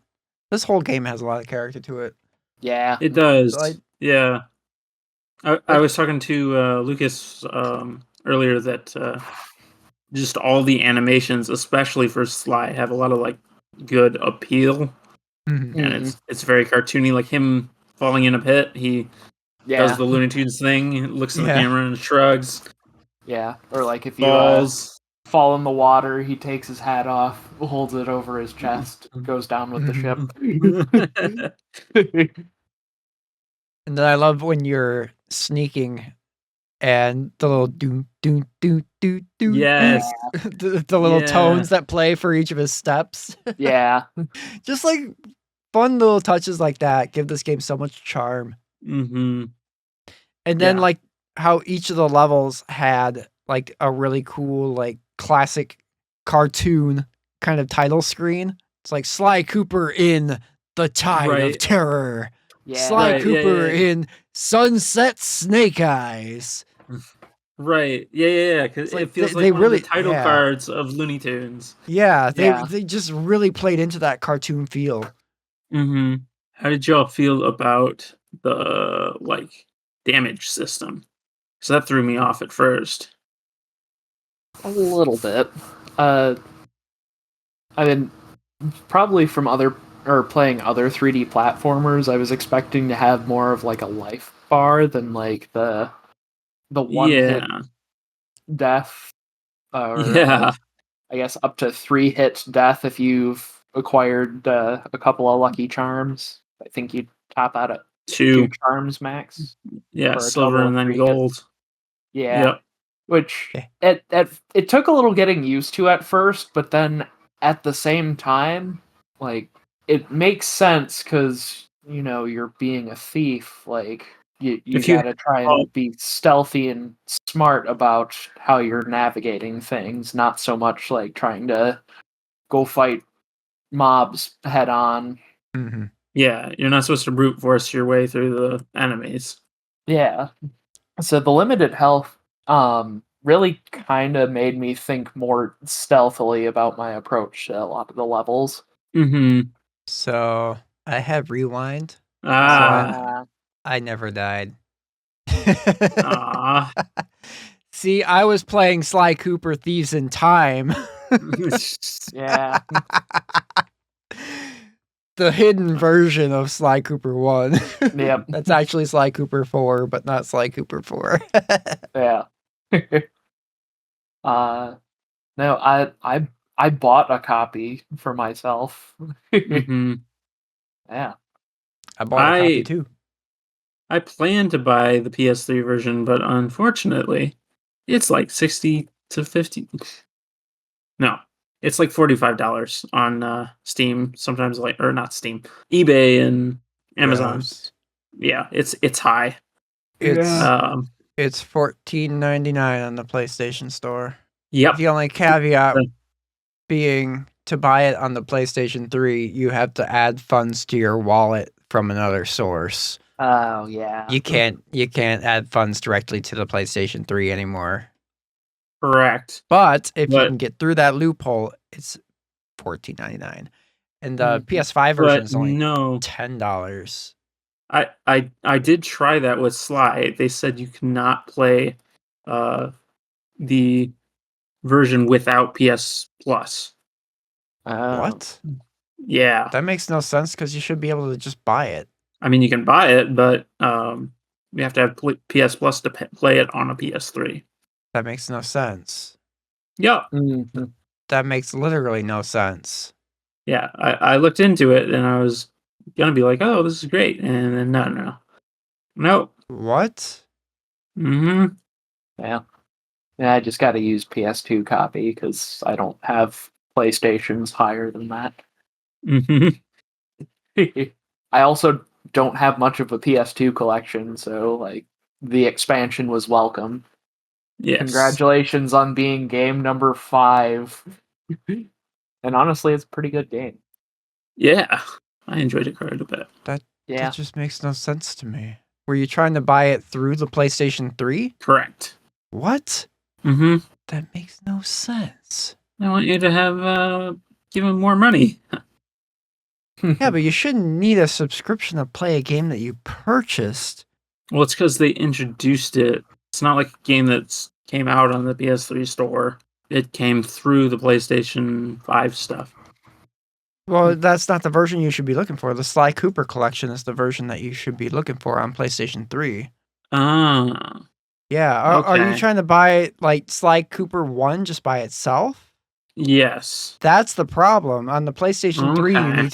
This whole game has a lot of character to it. Yeah. it does. Like Yeah. I was talking to Lucas earlier that just all the animations, especially for Sly, have a lot of like good appeal, Mhm. and it's very cartoony. Like him falling in a pit, he does Yeah, the Looney Tunes thing, he looks at the Yeah. camera and shrugs, yeah. Or like if you falls. fall in the water, he takes his hat off, holds it over his chest, goes down with the ship. And then I love when you're sneaking and the little doo doo doo doo doo Yes. the little Yeah. tones that play for each of his steps. Yeah, Just like fun little touches like that give this game so much charm. Mm-hmm. And then Yeah. like how each of the levels had like a really cool like classic cartoon kind of title screen. It's like Sly Cooper in The Tide of Right. Terror. yeah. Sly Right, yeah, Cooper yeah. in Sunset Snake Eyes. Right. Yeah. Because It's like it feels they like one of the really title cards of Looney Tunes. Yeah, Yeah. they just really played into that cartoon feel. Mm-hmm. How did y'all feel about the like damage system? So that threw me off at first. A little bit. I mean, probably from other or playing other 3D platformers, I was expecting to have more of like a life bar than like the one hit Yeah. death, or Yeah. I guess up to 3 hit death if you've acquired a couple of lucky charms. I think you top out at 2 Two. charms max Yeah. for a Silver total of and then 3 hits. gold. Yeah. Yep. Which Okay. it took a little getting used to at first, but then at the same time, like it makes sense because you're being a thief. Like you If you gotta try oh, and be stealthy and smart about how you're navigating things, not so much like trying to go fight mobs head on. Mhm. yeah, you're not supposed to brute force your way through the enemies. Yeah. So the limited health really kind of made me think more stealthily about my approach to a lot of the levels. Mm-hmm. So I have rewind. Ah. I never died. Ah. See, I was playing Sly Cooper Thieves in Time. Yeah. The hidden version of Sly Cooper 1. Yep. That's actually Sly Cooper 4, but not Sly Cooper 4. Yeah. No, I bought a copy for myself. Mm-hmm. Yeah. I bought a copy I too. I plan to buy the PS3 version, but unfortunately, it's like 60 to 50. No, it's like $45 on Steam. Sometimes like or not Steam, eBay and Amazon. Gross. Yeah, it's high. It's Yeah. it's $14.99 on the PlayStation Store. Yep. The only caveat being to buy it on the PlayStation 3, you have to add funds to your wallet from another source. Oh yeah. You can't add funds directly to the PlayStation 3 anymore. Correct. But if you But can get through that loophole, it's $14.99. And the Mhm. PS5 version but is only no, $10. I did try that with Sly. They said you cannot play the version without PS Plus. Oh. What? Yeah. That makes no sense because you should be able to just buy it. I mean, you can buy it, but you have to have PS Plus to play it on a PS3. That makes no sense. Yeah, Mhm. That makes literally no sense. yeah. I looked into it and I was gonna be like, "Oh, this is great," and then no. What? Mm-hmm. Yeah. Yeah, I just got to use PS2 copy because I don't have PlayStations higher than that. Mm-hmm. I also don't have much of a PS2 collection, so like the expansion was welcome. Yes. Congratulations on being game number 5. And honestly, it's a pretty good game. Yeah, I enjoyed it quite a bit. That Yeah. just makes no sense to me. Were you trying to buy it through the PlayStation 3? Correct. What? Mm-hmm. That makes no sense. I want you to have give him more money. Yeah, but you shouldn't need a subscription to play a game that you purchased. Well, it's because they introduced it. It's not like a game that came out on the PS3 store. It came through the PlayStation 5 stuff. Well, that's not the version you should be looking for. The Sly Cooper collection is the version that you should be looking for on PlayStation 3. Ah, Yeah, are you okay. trying to buy like Sly Cooper 1 just by itself? Yes. That's the problem. On the PlayStation 3, you Okay. need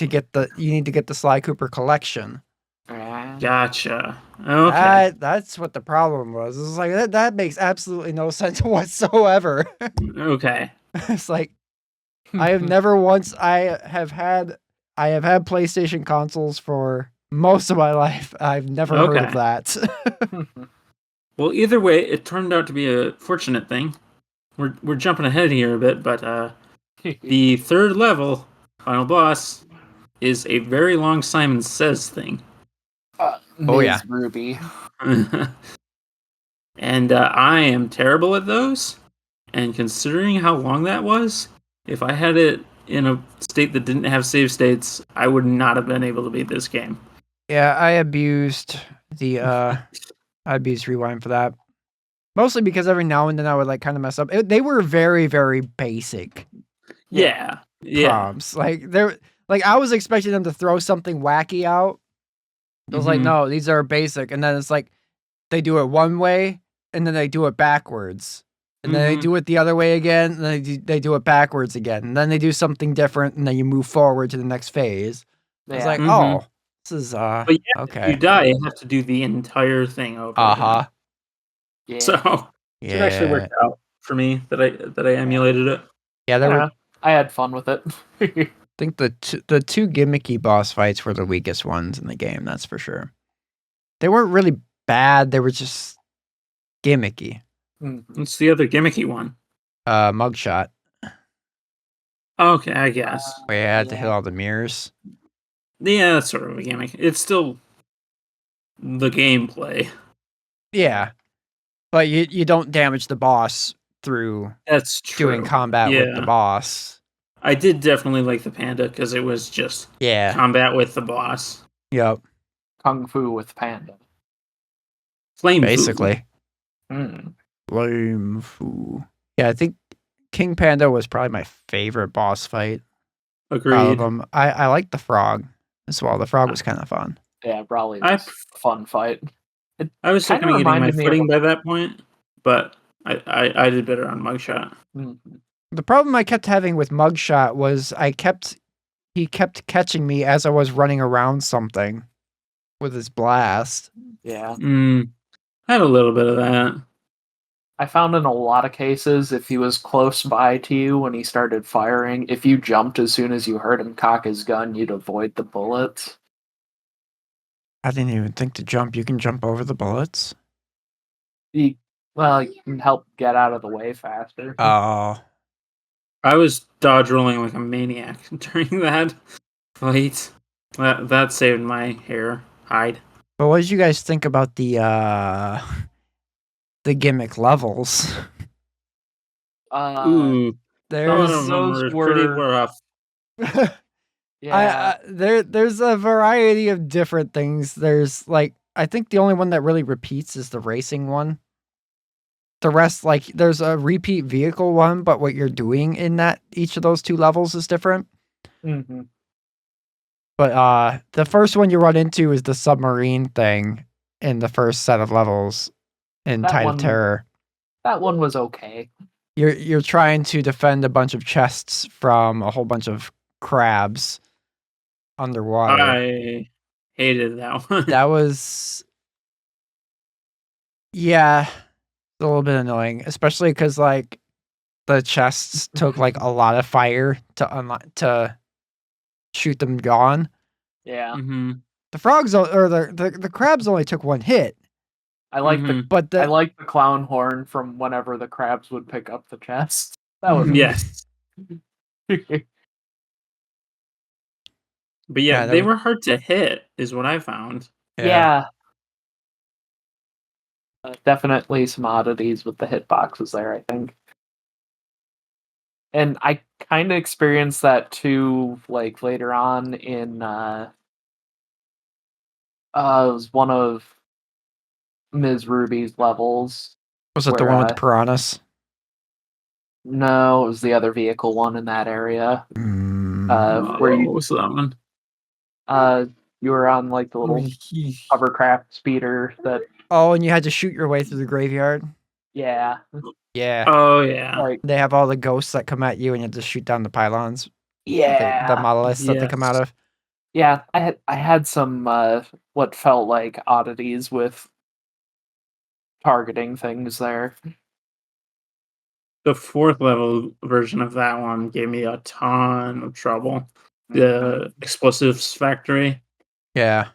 to get the Sly Cooper collection. Gotcha. Okay. That's what the problem was. It's like that makes absolutely no sense whatsoever. Okay. It's like I have never once I have had PlayStation consoles for most of my life. I've never heard of Okay. that. Well, either way, it turned out to be a fortunate thing. We're jumping ahead here a bit, but the third level, final boss, is a very long Simon Says thing. Oh, yeah. Ms. Ruby. And I am terrible at those. And considering how long that was, if I had it in a state that didn't have save states, I would not have been able to beat this game. Yeah, I abused rewind for that. Mostly because every now and then I would like kind of mess up. They were very, very basic Yeah. prompts. Like I was expecting them to throw something wacky out. It was like, Mhm. no, these are basic. And then it's like they do it one way and then they do it backwards. And then they Mhm. do it the other way again, and they do it backwards again. And then they do something different, and then you move forward to the next phase. It's like, Mhm. oh, this is But yeah, if okay. you die, you have to do the entire thing over again. Yeah. So it actually Yeah. worked out for me that I emulated it. Yeah, there were I had fun with it. I think the two gimmicky boss fights were the weakest ones in the game, that's for sure. They weren't really bad, they were just gimmicky. What's the other gimmicky one? Mugshot, Okay, I guess. where you had to hit all the mirrors. Yeah, that's sort of a gimmick. It's still the gameplay. Yeah. But you don't damage the boss through That's true. doing combat with the boss. I did definitely like the panda because it was just combat with the boss. Yep. Kung Fu with Panda. Flame Basically. Mm. Flame Fu. Yeah, I think King Panda was probably my favorite boss fight. Agreed. Out of them. I like the frog as well. The frog was kind of fun. Yeah, probably was a fun fight. I was still kinda kind of getting my reminded me of footing by that point, but I did better on Mugshot. The problem I kept having with Mugshot was he kept catching me as I was running around something with his blast. Yeah. I had a little bit of that. I found in a lot of cases, if he was close by to you when he started firing, if you jumped as soon as you heard him cock his gun, you'd avoid the bullets. I didn't even think to jump. You can jump over the bullets? You can help get out of the way faster. Oh. I was dodge rolling like a maniac during that fight. That saved my hide. But what did you guys think about the gimmick levels? Ooh, those were pretty rough. Yeah. There's a variety of different things. There's like I think the only one that really repeats is the racing one. The rest, like there's a repeat vehicle one, but what you're doing in each of those two levels is different. Mm-hmm. But the first one you run into is the submarine thing in the first set of levels in Tide of Terror. That one was okay. You're trying to defend a bunch of chests from a whole bunch of crabs underwater. I hated that one. That was a little bit annoying, especially because like the chests took like a lot of fire to shoot them gone. Yeah. Mm-hmm. The frogs or the crabs only took one hit. I like I like the clown horn from whenever the crabs would pick up the chest. That was yes. But yeah, they were hard to hit, is what I found. Yeah. Definitely some oddities with the hitboxes there, I think. And I kind of experienced that too, like later on in it was one of Ms. Ruby's levels. Was it the where, one with the piranhas? No, it was the other vehicle one in that area. Where What was that one? you were on like the little hovercraft speeder that. Oh, and you had to shoot your way through the graveyard? Yeah. Yeah. Oh, yeah. Like, They have all the ghosts that come at you and you have to shoot down the pylons. yeah. The monoliths that they come out of. Yeah, I had some what felt like oddities with targeting things there. The 4th level version of that one gave me a ton of trouble. The explosives factory. Yeah.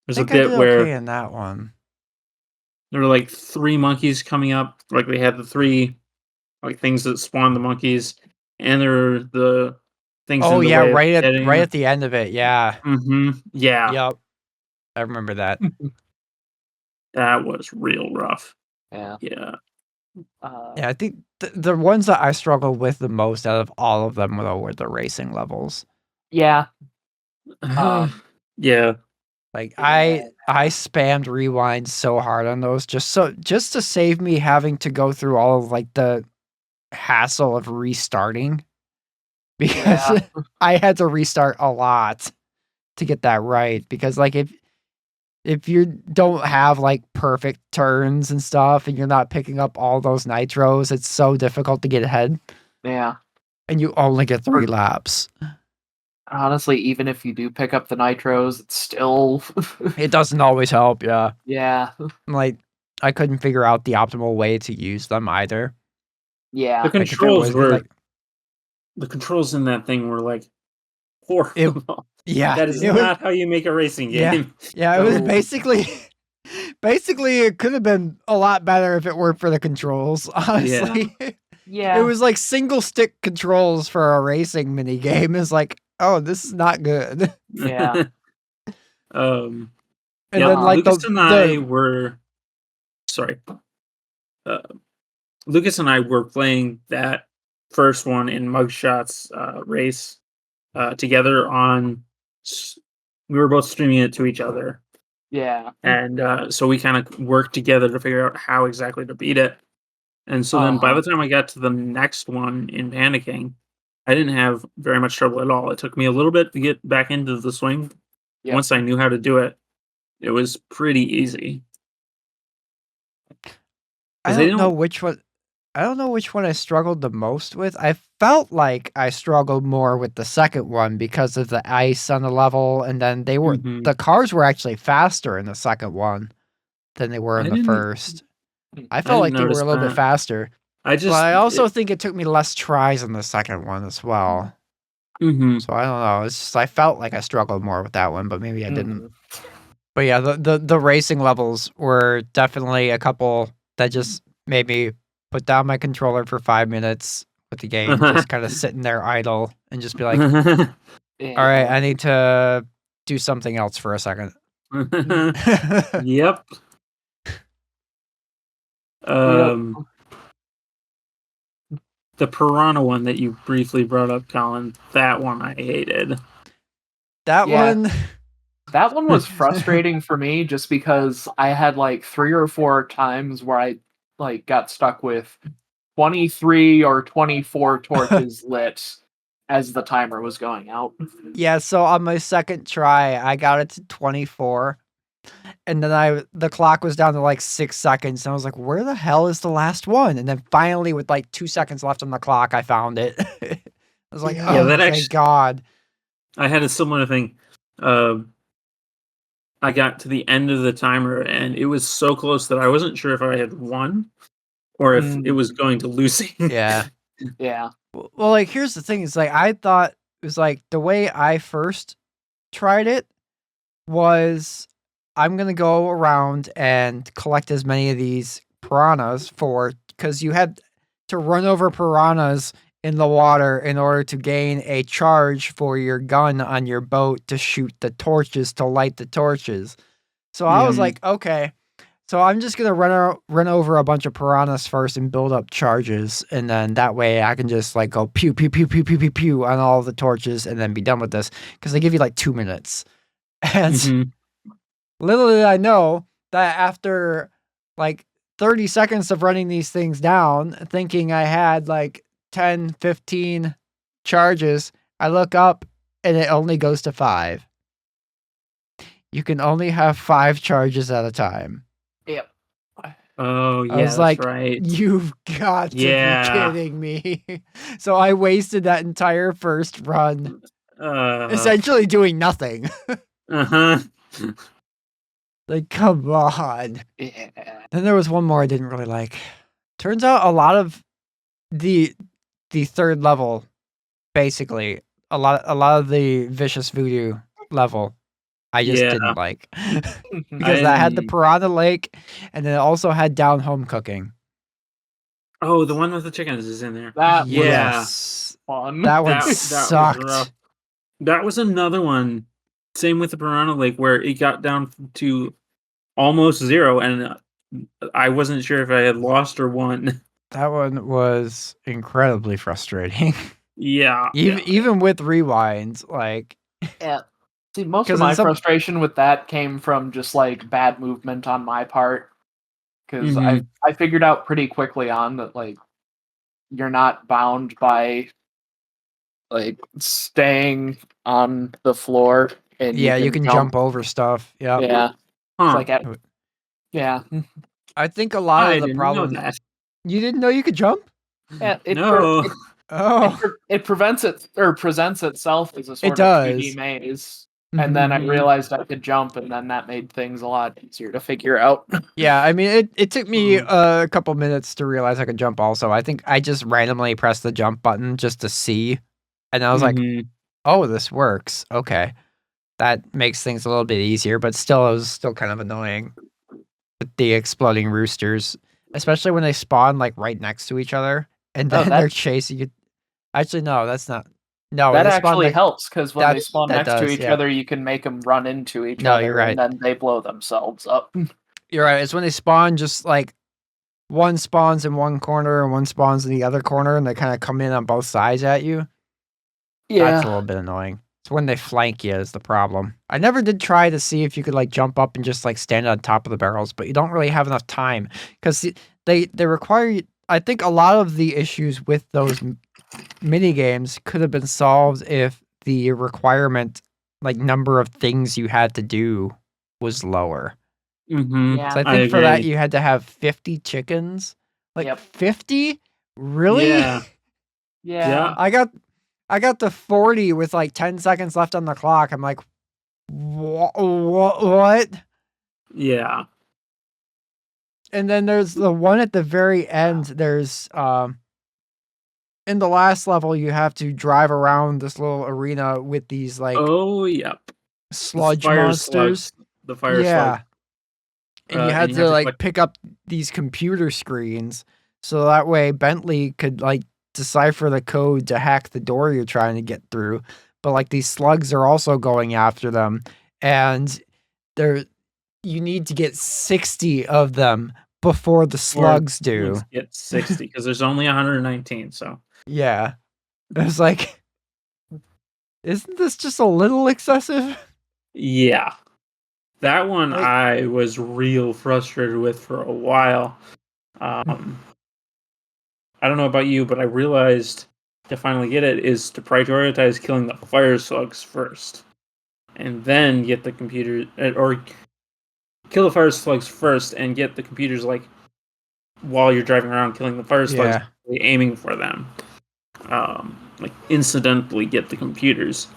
There's I a think I bit did where okay in that one. there were like 3 monkeys coming up. Like they had the 3 like things that spawn the monkeys, and there were the things Oh in the yeah, way of right getting. at the end of it. Yeah. Yeah. Yep. I remember that. That was real rough. Yeah. Yeah. Yeah, I think the ones that I struggled with the most out of all of them were the racing levels. Yeah. Yeah. Like I spammed rewind so hard on those just to save me having to go through all of like the hassle of restarting because I had to restart a lot to get that right because like if you don't have like perfect turns and stuff and you're not picking up all those nitros, it's so difficult to get ahead. Yeah. And you only get 3 laps. Honestly, even if you do pick up the nitros, it's still It doesn't always help, yeah. Yeah. Like I couldn't figure out the optimal way to use them either. Yeah. The Like, controls the controls in that thing were like horrible. Yeah. That is not how you make a racing game. Yeah, it was basically it could have been a lot better if it weren't for the controls, honestly. Yeah. It was like single stick controls for a racing mini game. It's like, oh, this is not good. Yeah. And then like Lucas and I were sorry. Lucas and I were playing that first one in Mugshots race together on. We were both streaming it to each other. Yeah. And so we kind of worked together to figure out how exactly to beat it. And so then by the time I got to the next one in Panicking, I didn't have very much trouble at all. It took me a little bit to get back into the swing. Yep. Once I knew how to do it, it was pretty easy. I don't know which one I struggled the most with. I felt like I struggled more with the second one because of the ice on the level, and then the cars were actually faster in the second one than they were in the first. I felt like they were a little bit faster. But I also think it took me less tries in the second one as well. So I don't know. It's just I felt like I struggled more with that one, but maybe I didn't. But yeah, the racing levels were definitely a couple that just made me put down my controller for 5 minutes with the game, just kind of sitting there idle and just be like, all right, I need to do something else for a second. Yep. The piranha one that you briefly brought up, Colin, that one I hated. That one was frustrating for me just because I had like 3 or 4 times where I like got stuck with 23 or 24 torches lit as the timer was going out. Yeah, so on my second try, I got it to 24. And then the clock was down to like 6 seconds. And I was like, where the hell is the last one? And then finally, with like 2 seconds left on the clock, I found it. I was like, thank God. I had a similar thing. I got to the end of the timer, and it was so close that I wasn't sure if I had won or if it was going to losing. Yeah. Yeah. Well, like, here's the thing. It's like, I thought it was like the way I first tried it was I'm going to go around and collect as many of these piranhas because you had to run over piranhas in the water in order to gain a charge for your gun on your boat to shoot the torches, to light the torches. So I was like, okay. So I'm just gonna run over a bunch of piranhas first and build up charges, and then that way I can just like go pew pew pew pew pew pew pew on all the torches, and then be done with this because they give you like 2 minutes. And Mhm. little did I know that after like 30 seconds of running these things down, thinking I had like 10, 15 charges, I look up and it only goes to 5. You can only have 5 charges at a time. Yep. Oh, I yeah, was that's like, right. you've got to be Yeah. kidding me. So I wasted that entire first run essentially doing nothing. Uh-huh. Like, come on. Yeah. Then there was one more I didn't really like. Turns out a lot of the third level, basically, a lot of the vicious voodoo level, I just Yeah. didn't like. Because that had the piranha lake, and then it also had down home cooking. Oh, the one with the chickens is in there. That Yes. fun. That one That was sucked. rough. That was another one. Same with the piranha lake, where it got down to almost 0, and I wasn't sure if I had lost or won. That one was incredibly frustrating. Yeah. Even with rewinds, like, Yeah. See, most 'Cause of in my some- frustration with that came from just like bad movement on my part. Because Mhm. I figured out pretty quickly on that like you're not bound by like staying on the floor, and yeah, you can jump over stuff. Yeah. Yeah. Huh. It's like yeah. I think a lot I of the didn't know problem. that. You didn't know you could jump? Yeah, No. Oh, it prevents it or presents itself as a sort of does. 2D maze. And then I Mhm. realized I could jump, and then that made things a lot easier to figure out. Yeah, I mean, it took me a couple minutes to realize I could jump also. I think I just randomly pressed the jump button just to see, and I was like, Mhm. oh, this works. Okay. That makes things a little bit easier, but still, it was still kind of annoying with the exploding roosters, especially when they spawn like right next to each other, and Oh, then that- they're chasing you. Actually, no, that's not. No, That they spawn actually next. helps, because when they That- spawn that next to does, each yeah. other, you can make them run into each No, other, you're right. and then they blow themselves up. You're right. It's when they spawn, just like one spawns in one corner and one spawns in the other corner, and they kind of come in on both sides at you. That's a little bit annoying. It's when they flank you is the problem. I never did try to see if you could like jump up and just like stand on top of the barrels, but you don't really have enough time because they require you. I think a lot of the issues with those mini games could have been solved if the requirement, like number of things you had to do, was lower. Mhm. Yeah. So I I think for that agree. you had to have 50 chickens. Like Yep. 50? Really? Yeah. Yeah. I got to 40 with like 10 seconds left on the clock. I'm like, what? Yeah. And then there's the one at the very end. There's in the last level you have to drive around this little arena with these like Oh, yep. sludge Fire monsters. slugs. The fire Yeah. slugs. And you had to like pick up these computer screens so that way Bentley could like decipher the code to hack the door you're trying to get through. But like these slugs are also going after them, and you need to get 60 of them before the slugs do. Let's get 60 because there's only 119. So Yeah. It was like, isn't this just a little excessive? yeah, that one Like- I was real frustrated with for a while. I don't know about you, but I realized to finally get it is to prioritize killing the fire slugs first, and then get the computer or kill the fire slugs first and get the computers like while you're driving around killing the fire slugs, aiming for them. Like incidentally get the computers,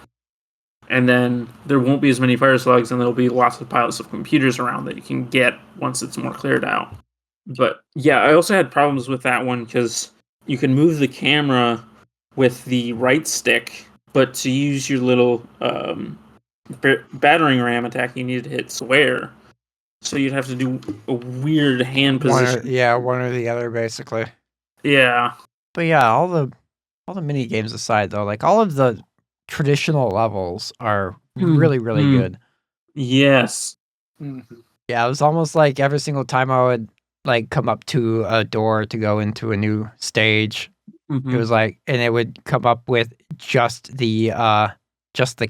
and then there won't be as many fire slugs, and there'll be lots of piles of computers around that you can get once it's more cleared out. But yeah, I also had problems with that one because you can move the camera with the right stick, but to use your little battering ram attack, you need to hit square. So you'd have to do a weird hand position. One or the other, basically. Yeah. But yeah, all the mini games aside, though, like all of the traditional levels are really, really good. Yes. Mhm. Yeah, it was almost like every single time I would like come up to a door to go into a new stage, it was like, and it would come up with just the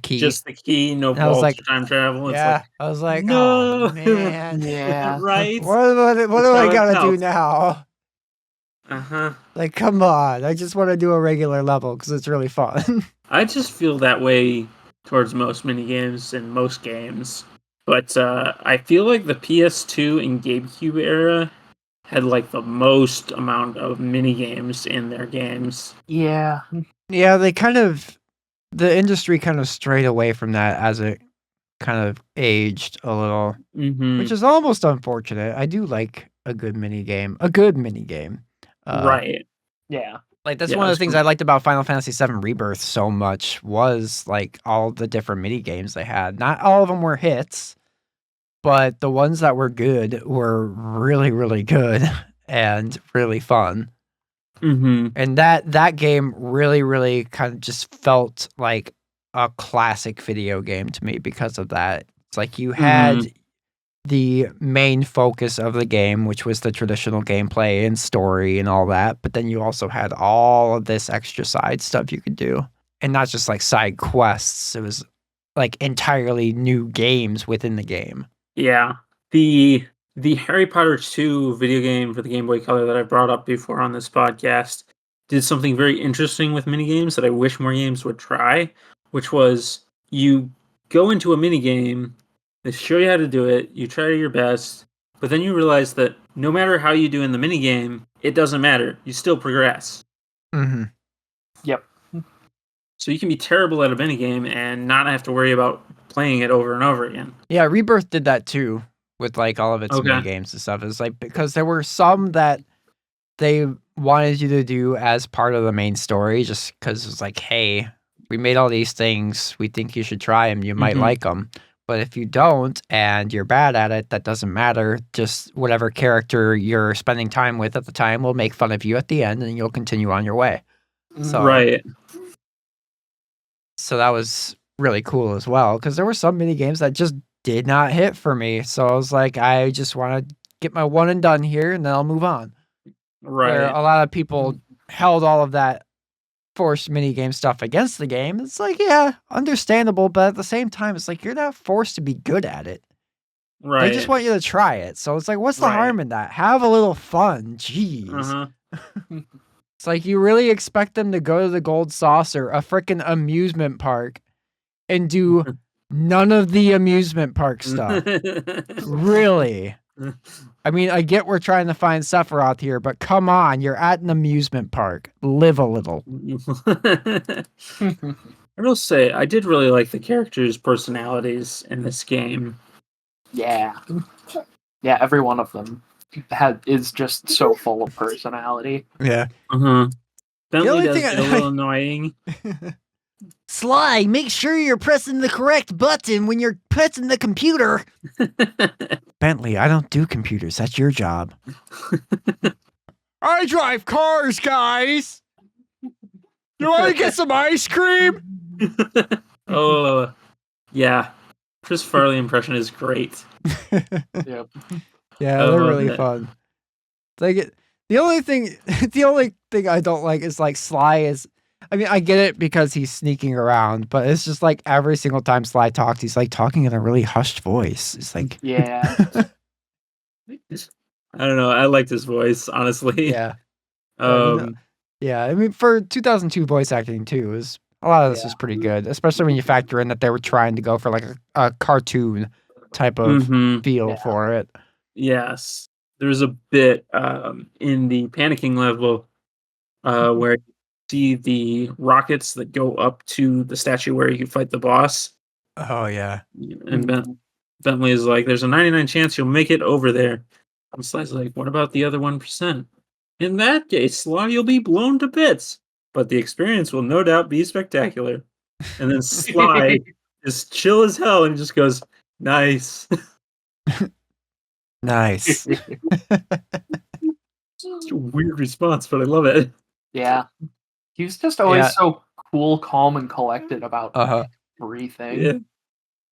key. Just the key, no And I was vaults like, or time travel. It's yeah, like, I was like, no, oh man, Yeah. right? what do That's I how it gotta do felt. now? Uh-huh. Like, come on, I just want to do a regular level because it's really fun. I just feel that way towards most mini games and most games. But I feel like the PS2 and GameCube era had like the most amount of mini games in their games. Yeah. Yeah, the industry kind of strayed away from that as it kind of aged a little, Mm-hmm. which is almost unfortunate. I do like a good mini game. Right. Yeah. Like that's Yeah, one of the that's things cool. I liked about Final Fantasy VII Rebirth so much was like all the different mini games they had. Not all of them were hits, but the ones that were good were really, really good and really fun. Mm-hmm. And that game really, really kind of just felt like a classic video game to me because of that. It's like you had the main focus of the game, which was the traditional gameplay and story and all that, but then you also had all of this extra side stuff you could do. And not just like side quests. It was like entirely new games within the game. Yeah. The Harry Potter 2 video game for the Game Boy Color that I brought up before on this podcast did something very interesting with minigames that I wish more games would try, which was you go into a minigame, they show you how to do it, you try your best, but then you realize that no matter how you do in the minigame, it doesn't matter. You still progress. Mm-hmm. Yep. So you can be terrible at a minigame and not have to worry about playing it over and over again. Yeah, Rebirth did that too with like all of its mini Okay. games and stuff. It's like because there were some that they wanted you to do as part of the main story just because it's like, hey, we made all these things. We think you should try them. You might Mhm. like them. But if you don't and you're bad at it, that doesn't matter. Just whatever character you're spending time with at the time will make fun of you at the end and you'll continue on your way. So, Right. So that was really cool as well because there were some mini games that just did not hit for me. So I was like, I just want to get my one and done here and then I'll move on. Where Right. a lot of people held all of that forced mini game stuff against the game. It's like, yeah, understandable, but at the same time, it's like you're not forced to be good at it. Right. They just want you to try it. So it's like, what's the Right. harm in that? Have a little fun. Jeez. Uh-huh. It's like you really expect them to go to the Gold Saucer, a freaking amusement park, and do none of the amusement park stuff. Really? I mean, I get we're trying to find Sephiroth here, but come on, you're at an amusement park. Live a little. I will say, I did really like the characters' personalities in this game. Yeah. Yeah, every one of them is just so full of personality. Yeah. Uh-huh. Bentley only does thing get a little annoying. Sly, make sure you're pressing the correct button when you're pressing the computer. Bentley, I don't do computers. That's your job. I drive cars, guys. You want to get some ice cream? Oh, yeah. Chris Farley impression is great. Yep. Yeah, I they're love really it. fun. Like the only thing I don't like is like Sly is. I mean, I get it because he's sneaking around, but it's just like every single time Sly talks, he's like talking in a really hushed voice. It's like, Yeah. I don't know. I liked his voice, honestly. yeah, yeah. I mean, for 2002 voice acting too, a lot of this is pretty good, especially when you factor in that they were trying to go for like a cartoon type of feel for it. Yes. There's a bit in the panicking level where you see the rockets that go up to the statue where you fight the boss. Oh yeah. And Bentley is like, there's a 99 chance you'll make it over there. And Sly's like, what about the other 1%? In that case, Sly, you'll be blown to bits. But the experience will no doubt be spectacular. And then Sly is chill as hell and just goes, nice. Nice. It's a weird response, but I love it. Yeah. He was just always so cool, calm, and collected about everything.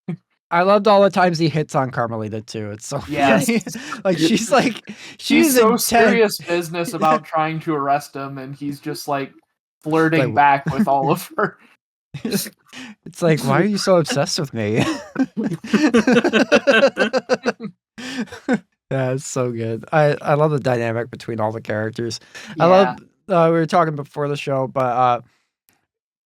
Yeah. I loved all the times he hits on Carmelita too. It's so Yes. funny. Like she's so intent. serious business about trying to arrest him, and he's just like flirting Like- back with all of her. It's like, why are you so obsessed with me? Yeah, it's so good. I love the dynamic between all the characters. I love. We were talking before the show, but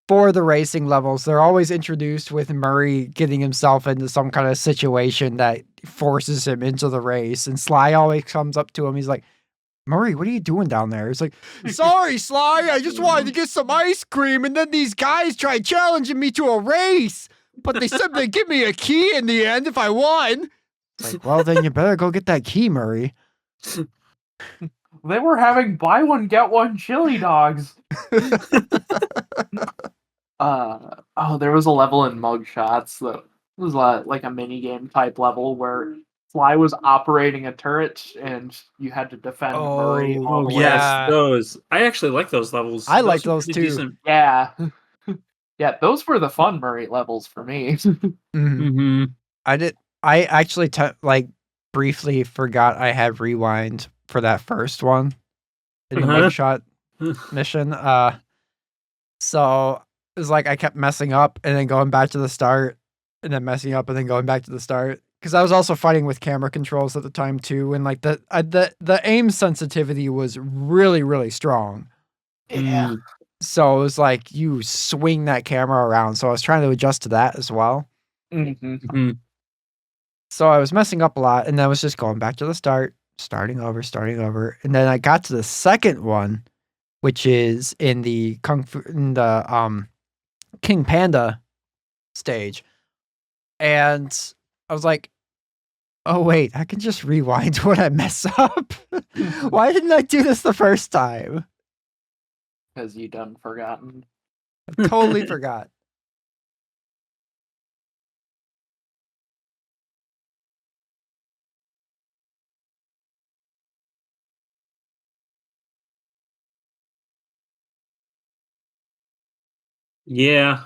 for the racing levels, they're always introduced with Murray getting himself into some kind of situation that forces him into the race, and Sly always comes up to him. He's like, Murray, what are you doing down there? He's like, sorry, Sly, I just wanted to get some ice cream, and then these guys tried challenging me to a race, but they said they'd give me a key in the end if I won. It's like, well, then you better go get that key, Murray. They were having buy one, get one chili dogs. There was a level in Mugshots that was like a mini game type level where Sly was operating a turret and you had to defend Murray. Oh, the way. yes, those. I actually like those levels. I like those are too. decent. Yeah. Yeah, those were the fun Murray levels for me. Mm-hmm. I actually briefly forgot I had rewind for that first one in the mugshot mission. So it was like I kept messing up and then going back to the start, and then messing up and then going back to the start. Because I was also fighting with camera controls at the time too, and like the aim sensitivity was really, really strong. Yeah. So it was like you swing that camera around. So I was trying to adjust to that as well. Mm-hmm. So I was messing up a lot, and then I was just going back to the start, starting over. And then I got to the second one, which is in the King Panda stage. And I was like, oh wait, I can just rewind when I mess up. Why didn't I do this the first time? Because you done forgotten. I totally forgot. Yeah.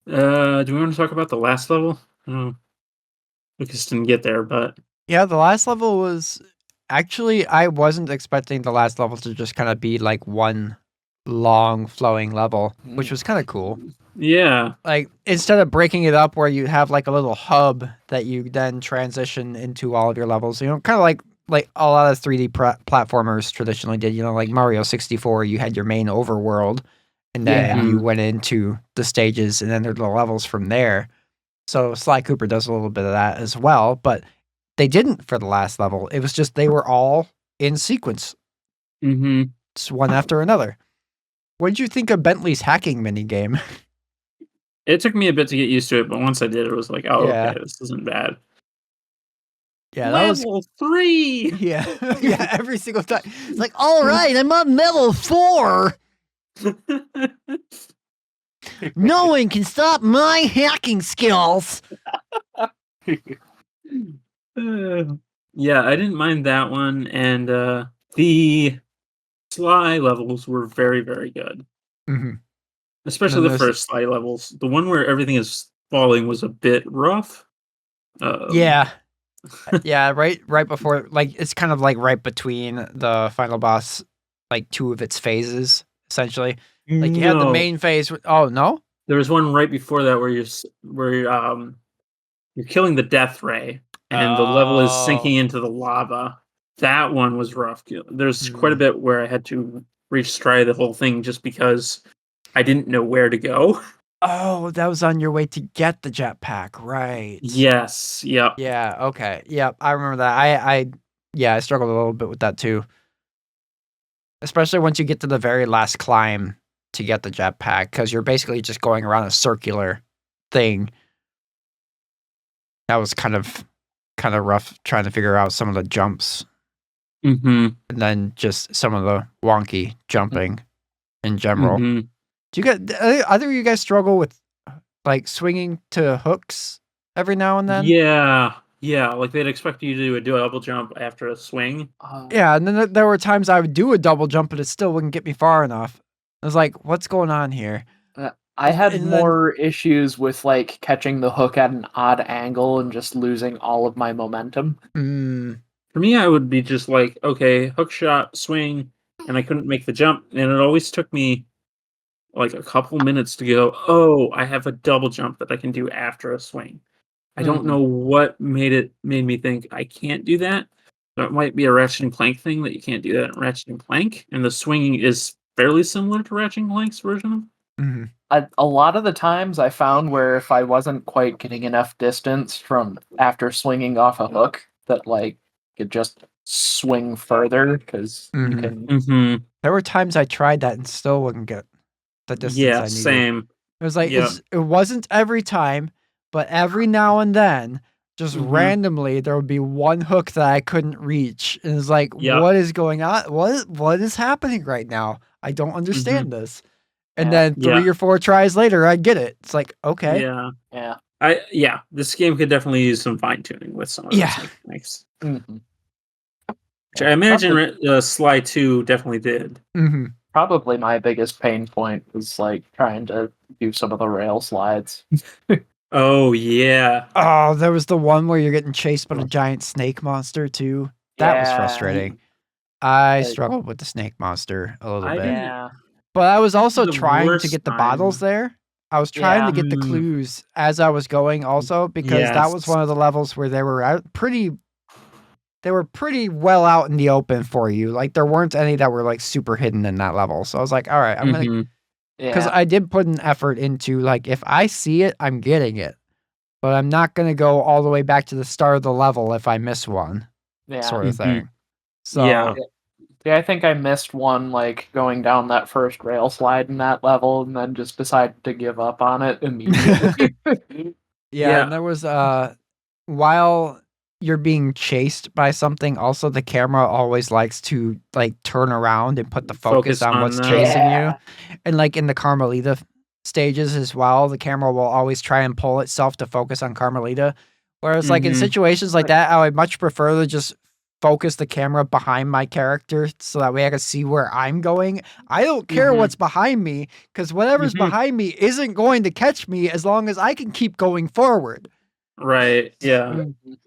Do we want to talk about the last level? Lucas didn't get there, but Yeah, the last level was actually, I wasn't expecting the last level to just kind of be like one long flowing level, which was kind of cool. yeah. Like instead of breaking it up where you have like a little hub that you then transition into all of your levels, kind of like a lot of 3D platformers traditionally did, like Mario 64, you had your main overworld and then you went into the stages and then there's the levels from there. So Sly Cooper does a little bit of that as well, but they didn't for the last level. It was just they were all in sequence. Mm-hmm. Just one after another. What did you think of Bentley's hacking minigame? It took me a bit to get used to it, but once I did, it was like, oh, Yeah. okay, this isn't bad. Yeah, that was level 3. Yeah, yeah, every single time. It's like, all right, I'm on level 4. No one can stop my hacking skills. Yeah, I didn't mind that one, and the Sly levels were very, very good. Mm-hmm. Especially the first Sly levels. The one where everything is falling was a bit rough. Yeah. Yeah, right before, like, it's kind of like right between the final boss, like two of its phases, essentially. Like you had the main phase. Oh no, there was one right before that where you're killing the death ray, and the level is sinking into the lava. That one was rough. There's quite a bit where I had to retry the whole thing just because I didn't know where to go. Oh, that was on your way to get the jetpack, right? Yes. Yep. Yeah. Okay. Yep. I remember that. I struggled a little bit with that too. Especially once you get to the very last climb to get the jetpack, because you're basically just going around a circular thing. That was kind of rough trying to figure out some of the jumps. Mm-hmm. And then just some of the wonky jumping in general. Mm-hmm. Do you guys, either of you guys struggle with like swinging to hooks every now and then? Yeah, like they'd expect you to do a double jump after a swing. Yeah, and then there were times I would do a double jump, but it still wouldn't get me far enough. I was like, what's going on here? I had And then- more issues with like catching the hook at an odd angle and just losing all of my momentum. For me, I would be just like, okay, hook shot, swing, and I couldn't make the jump, and it always took me like a couple minutes to go, oh, I have a double jump that I can do after a swing. I don't know what made me think I can't do that. It might be a Ratchet and Clank thing that you can't do that in Ratchet and Clank, and the swinging is fairly similar to Ratchet and Clank's version. Mhm. A lot of the times I found where if I wasn't quite getting enough distance from after swinging off a hook, that like could just swing further because you Mhm. can. Mm-hmm. There were times I tried that and still wouldn't get the distance Yeah, I needed. same. It was like Yeah. it wasn't every time, but every now and then, just randomly, there would be one hook that I couldn't reach, and it's like, Yeah. what is going on? What is happening right now? I don't understand this. And Yeah. then 3 or 4 tries later, I get it. It's like, okay, Yeah. This game could definitely use some fine tuning with some of those mechanics. Mhm. Which I imagine Sly 2 definitely did. hmm Probably my biggest pain point was like trying to do some of the rail slides. Oh yeah. Oh, there was the one where you're getting chased by a giant snake monster too. That was Yeah. frustrating. I Like- struggled with the snake monster a little I bit. didn't- Yeah. But I was also the trying to worst get the time. bottles there. I was trying to get the Mm. clues as I was going also because that was Yes. one of the levels where they were pretty well out in the open for you. Like there weren't any that were like super hidden in that level. So I was like, all right, I'm going to, Mhm. because Yeah. I did put an effort into like, if I see it, I'm getting it. But I'm not going to go all the way back to the start of the level if I miss one Yeah. sort of Mhm. thing. So Yeah. Yeah, I think I missed one like going down that first rail slide in that level and then just decided to give up on it immediately. yeah, Yeah. and there was while you're being chased by something, also the camera always likes to like turn around and put the focus on what's them. chasing you. Yeah. And like in the Carmelita stages as well, the camera will always try and pull itself to focus on Carmelita. Whereas like in Mhm. situations like that, I would much prefer to just focus the camera behind my character so that way I can see where I'm going. I don't care Mhm. what's behind me because whatever's Mhm. behind me isn't going to catch me as long as I can keep going forward. Right. Yeah.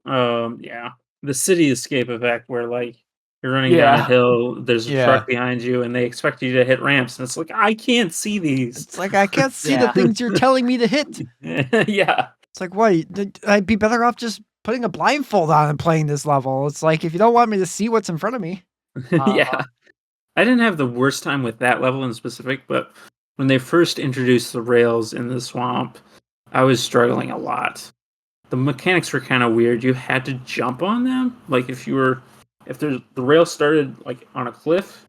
Mhm. Yeah. The city escape effect where like you're running down a Yeah. hill, there's a Yeah. truck behind you, and they expect you to hit ramps, and it's like I can't see these. It's like I can't see the Yeah. things you're telling me to hit. Yeah. It's like, what? I'd be better off just putting a blindfold on and playing this level. It's like, if you don't want me to see what's in front of me. Yeah. I didn't have the worst time with that level in specific, but when they first introduced the rails in the swamp, I was struggling a lot. The mechanics were kind of weird. You had to jump on them. Like if the rail started like on a cliff,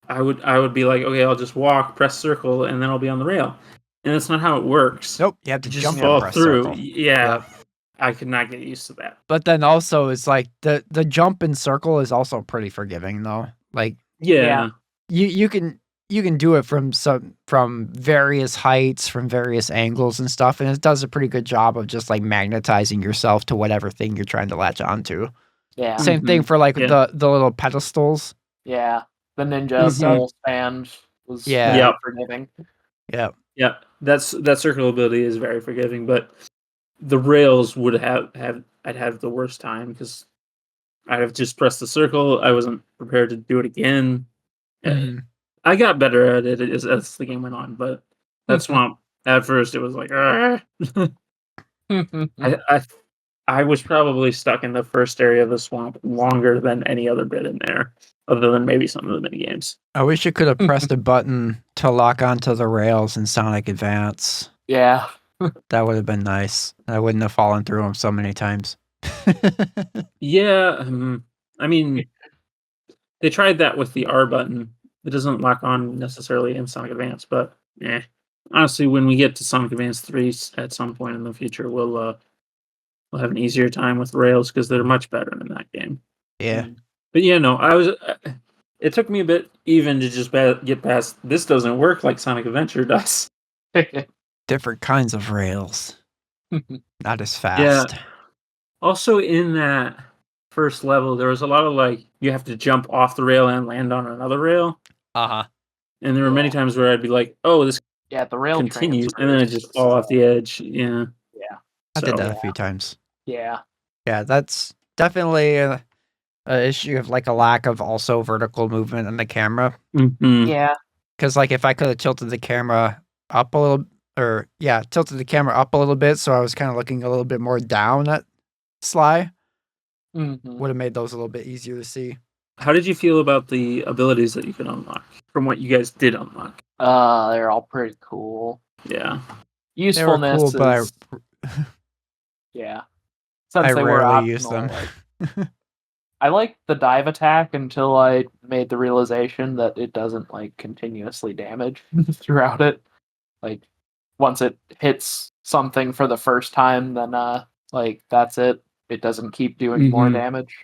I would be like, okay, I'll just walk, press circle, and then I'll be on the rail. And that's not how it works. Nope, you have to You just jump fall and press through. circle. Yeah. Yep. I could not get used to that. But then also, it's like the jump and circle is also pretty forgiving though. Like Yeah. you can do it from various heights, from various angles and stuff, and it does a pretty good job of just like magnetizing yourself to whatever thing you're trying to latch onto. Yeah. Same thing for like the little pedestals. Yeah. The ninja soul span was Yeah. very Yep. forgiving. Yeah. Yeah. That circle ability is very forgiving, but the rails would I'd have the worst time because I'd have just pressed the circle. I wasn't prepared to do it again. Mhm. I got better at it as the game went on, but that swamp at first it was like, I was probably stuck in the first area of the swamp longer than any other bit in there, other than maybe some of the mini games. I wish you could have pressed a button to lock onto the rails in Sonic Advance. Yeah. That would have been nice. I wouldn't have fallen through them so many times. Yeah, I mean, they tried that with the R button. It doesn't lock on necessarily in Sonic Advance, but honestly, when we get to Sonic Advance 3 at some point in the future, we'll have an easier time with rails because they're much better in that game. Yeah. But yeah, no, I was. It took me a bit even to just get past. This doesn't work like Sonic Adventure does. Different kinds of rails. Not as fast. Also, in that first level, there was a lot of like you have to jump off the rail and land on another rail. Uh-huh. And there were many times where I'd be like, "Oh, this Yeah, the rail continues, transfer and then it is just fall off the edge. Yeah. yeah. I did that So a few times. Yeah. Yeah, that's definitely a issue of like a lack of also vertical movement in the camera. mhm. Yeah. Because like if I could have tilted the camera up a little, or yeah, tilted the camera up a little bit, so I was kind of looking a little bit more down at Sly, Mm-hmm. would have made those a little bit easier to see. How did you feel about the abilities that you could unlock from what you guys did unlock? They're all pretty cool. Yeah. They were cool, Usefulness but is yeah. I Since they were rarely use optional, them. like I liked the dive attack until I made the realization that it doesn't like continuously damage throughout it. Like once it hits something for the first time, then like that's it. It doesn't keep doing more Mhm. damage.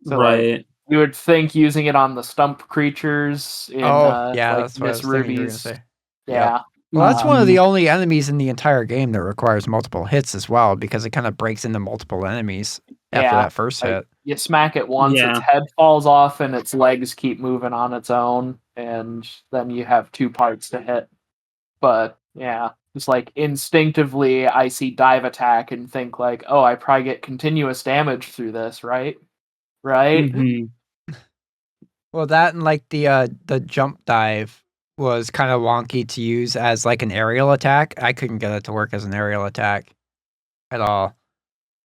So like Right. you would think using it on the stump creatures in Oh, yeah, like that's what I Miss was thinking you were gonna Ruby's, say. Yep. yeah. Well, that's one of the Mhm. only enemies in the entire game that requires multiple hits as well, because it kind of breaks into multiple enemies after Yeah. that first Like hit. you smack it once, its Yeah. head falls off and its legs keep moving on its own, and then you have two parts to hit. But yeah, it's like instinctively I see dive attack and think like, oh, I probably get continuous damage through this, right? Right? Mhm. Well, that and like the jump dive was kind of wonky to use as like an aerial attack. I couldn't get it to work as an aerial attack at all.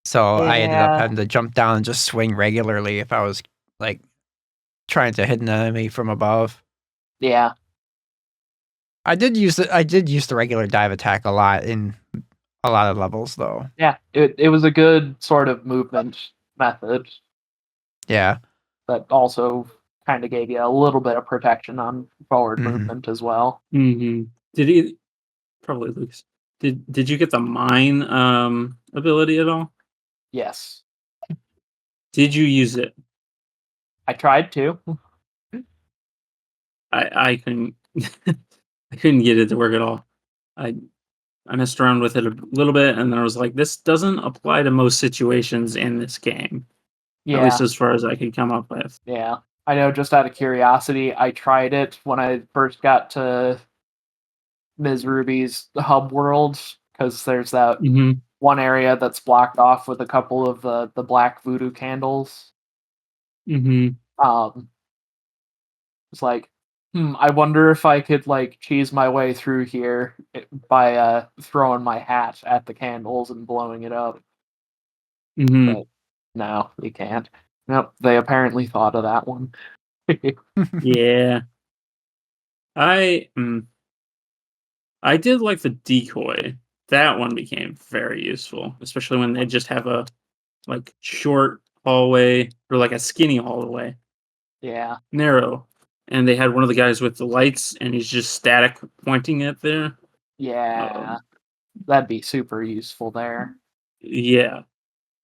So I ended up Yeah. having to jump down and just swing regularly if I was like trying to hit an enemy from above. Yeah. I did use the regular dive attack a lot in a lot of levels though. Yeah. It was a good sort of movement method Yeah. that also kind of gave you a little bit of protection on forward Mhm. movement as well. Mhm. Did he probably Lucas? Did you get the mine ability at all? Yes. Did you use it? I tried to. I couldn't I couldn't get it to work at all. I I messed around with it a little bit, and then I was like, this doesn't apply to most situations in this game, at least Yeah. as far as I could come up with. Yeah. I know just out of curiosity, I tried it when I first got to Ms. Ruby's hub world because there's that Mhm. one area that's blocked off with a couple of the black voodoo candles. Mhm. Um, it's like, I wonder if I could like cheese my way through here by throwing my hat at the candles and blowing it up. Mhm. But no, you can't. Nope, they apparently thought of that one. Yeah. I I did like the decoy. That one became very useful, especially when they just have a like short hallway or like a skinny hallway, Yeah, narrow, and they had one of the guys with the lights, and he's just static pointing it there. yeah, Um, that'd be super useful there. yeah,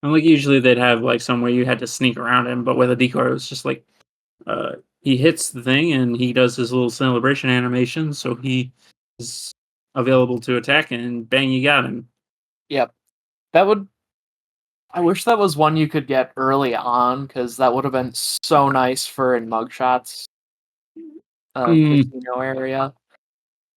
and like usually they'd have like somewhere you had to sneak around him, but with a decoy, it was just like he hits the thing and he does his little celebration animation, so he is available to attack, and bang, you got him. Yep, that would. I wish that was one you could get early on because that would have been so nice for in mugshots Mm, casino area.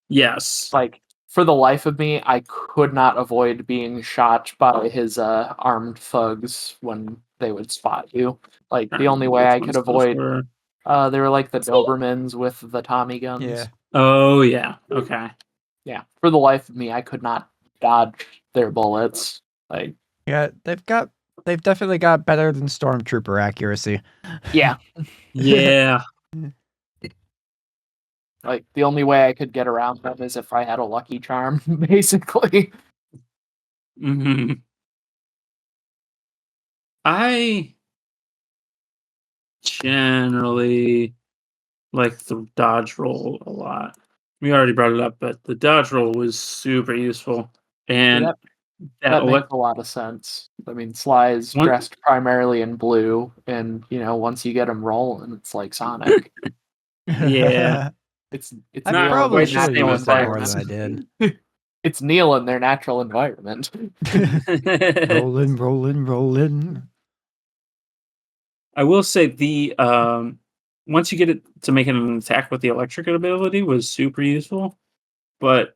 yes. Like for the life of me, I could not avoid being shot by his armed thugs when they would spot you. Like I the don't only know way which I could ones those avoid, were. they were like the Dobermans with the Tommy Yeah. guns. Oh yeah. Okay. Yeah, for the life of me, I could not dodge their bullets. Like, Yeah, they've definitely got better than stormtrooper accuracy. yeah, Yeah. like the only way I could get around them is if I had a lucky charm, basically. hmm I generally like the dodge roll a lot. We already brought it up, but the dodge roll was super useful, Yeah, and that that makes elect a lot of sense. I mean, Sly is one. dressed primarily in blue, and once you get him rolling, it's like Sonic. Yeah, It's I not Neil in probably their quite the should have same natural used that more effect. than I environment. did. It's Neil in their natural environment. Rolling, rolling, rolling. I will say the once you get it to make an attack with the electric ability was super useful. But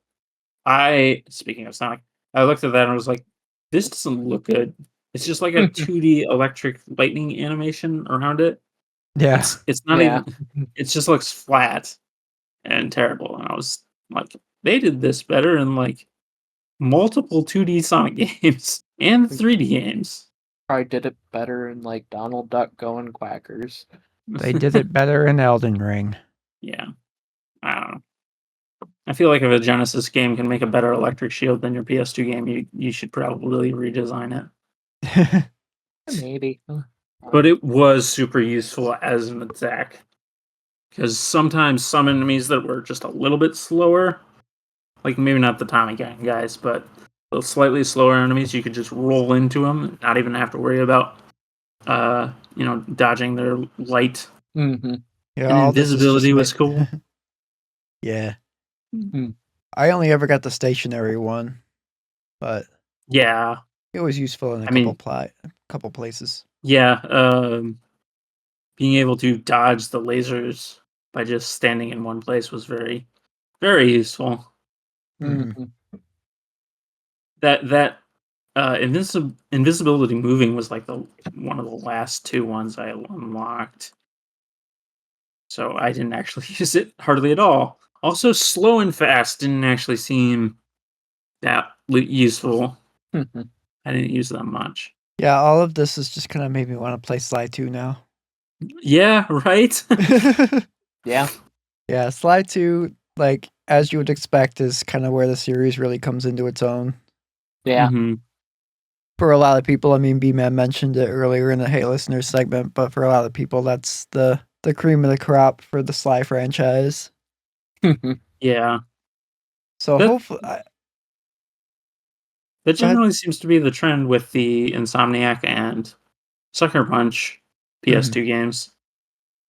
speaking of Sonic, I looked at that and I was like, this doesn't look good. It's just like a 2D electric lightning animation around it. Yeah. It's not Yeah. even. It just looks flat and terrible. And I was like, they did this better in like multiple 2D Sonic games and 3D games. Probably did it better in like Donald Duck going quackers. They did it better in Elden Ring. Yeah, I don't know. I feel like if a Genesis game can make a better electric shield than your PS2 game, you should probably redesign it. Maybe. But it was super useful as an attack. Because sometimes some enemies that were just a little bit slower, like maybe not the Tommy Gang guys, but those slightly slower enemies, you could just roll into them and not even have to worry about, dodging their light. Mm-hmm. Yeah, And all this is invisibility just was cool. Yeah. Mhm. I only ever got the stationary one, but Yeah. it was useful in a I mean- couple places. Yeah. Being able to dodge the lasers by just standing in one place was very, very useful. Mhm. Mhm. That invisibility moving was like one of the last two ones I unlocked. So I didn't actually use it hardly at all. Also, slow and fast didn't actually seem that useful. Mhm. I didn't use them much. Yeah, all of this has just kind of made me want to play Sly 2 now. Yeah, right? Yeah. Yeah, Sly 2, like, as you would expect, is kind of where the series really comes into its own. Yeah. Mhm. For a lot of people, I mean, B-Man mentioned it earlier in the Hey Listeners segment, but for a lot of people, that's the cream of the crop for the Sly franchise. Yeah. So That- hopefully, That generally seems to be the trend with the Insomniac and Sucker Punch PS2 games.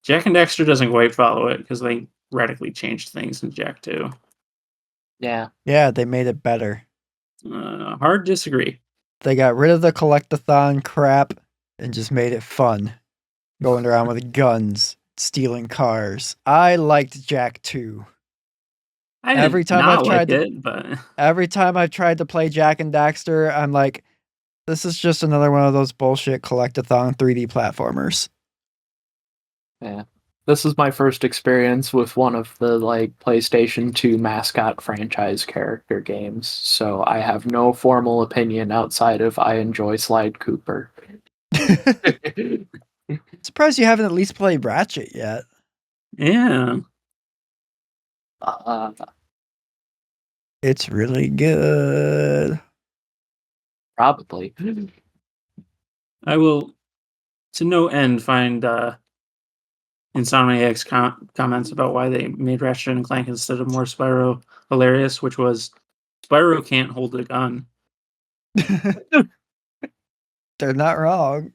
Jack and Daxter doesn't quite follow it because they radically changed things in Jack 2. Yeah. yeah, they made it better. Hard disagree. They got rid of the collectathon crap and just made it fun. Going around with guns, stealing cars. I liked Jack 2. I Every did time not I've like tried to- it, but Every time I've tried to play Jack and Daxter, I'm like, this is just another one of those bullshit collectathon 3D platformers. Yeah. This is my first experience with one of the like PlayStation 2 mascot franchise character games, so I have no formal opinion outside of I enjoy Sly Cooper. Surprised you haven't at least played Ratchet yet. yeah. It's really good. Probably. I will, to no end, find Insomniac's comments about why they made Ratchet and Clank instead of more Spyro hilarious, which was Spyro can't hold a gun. They're not wrong.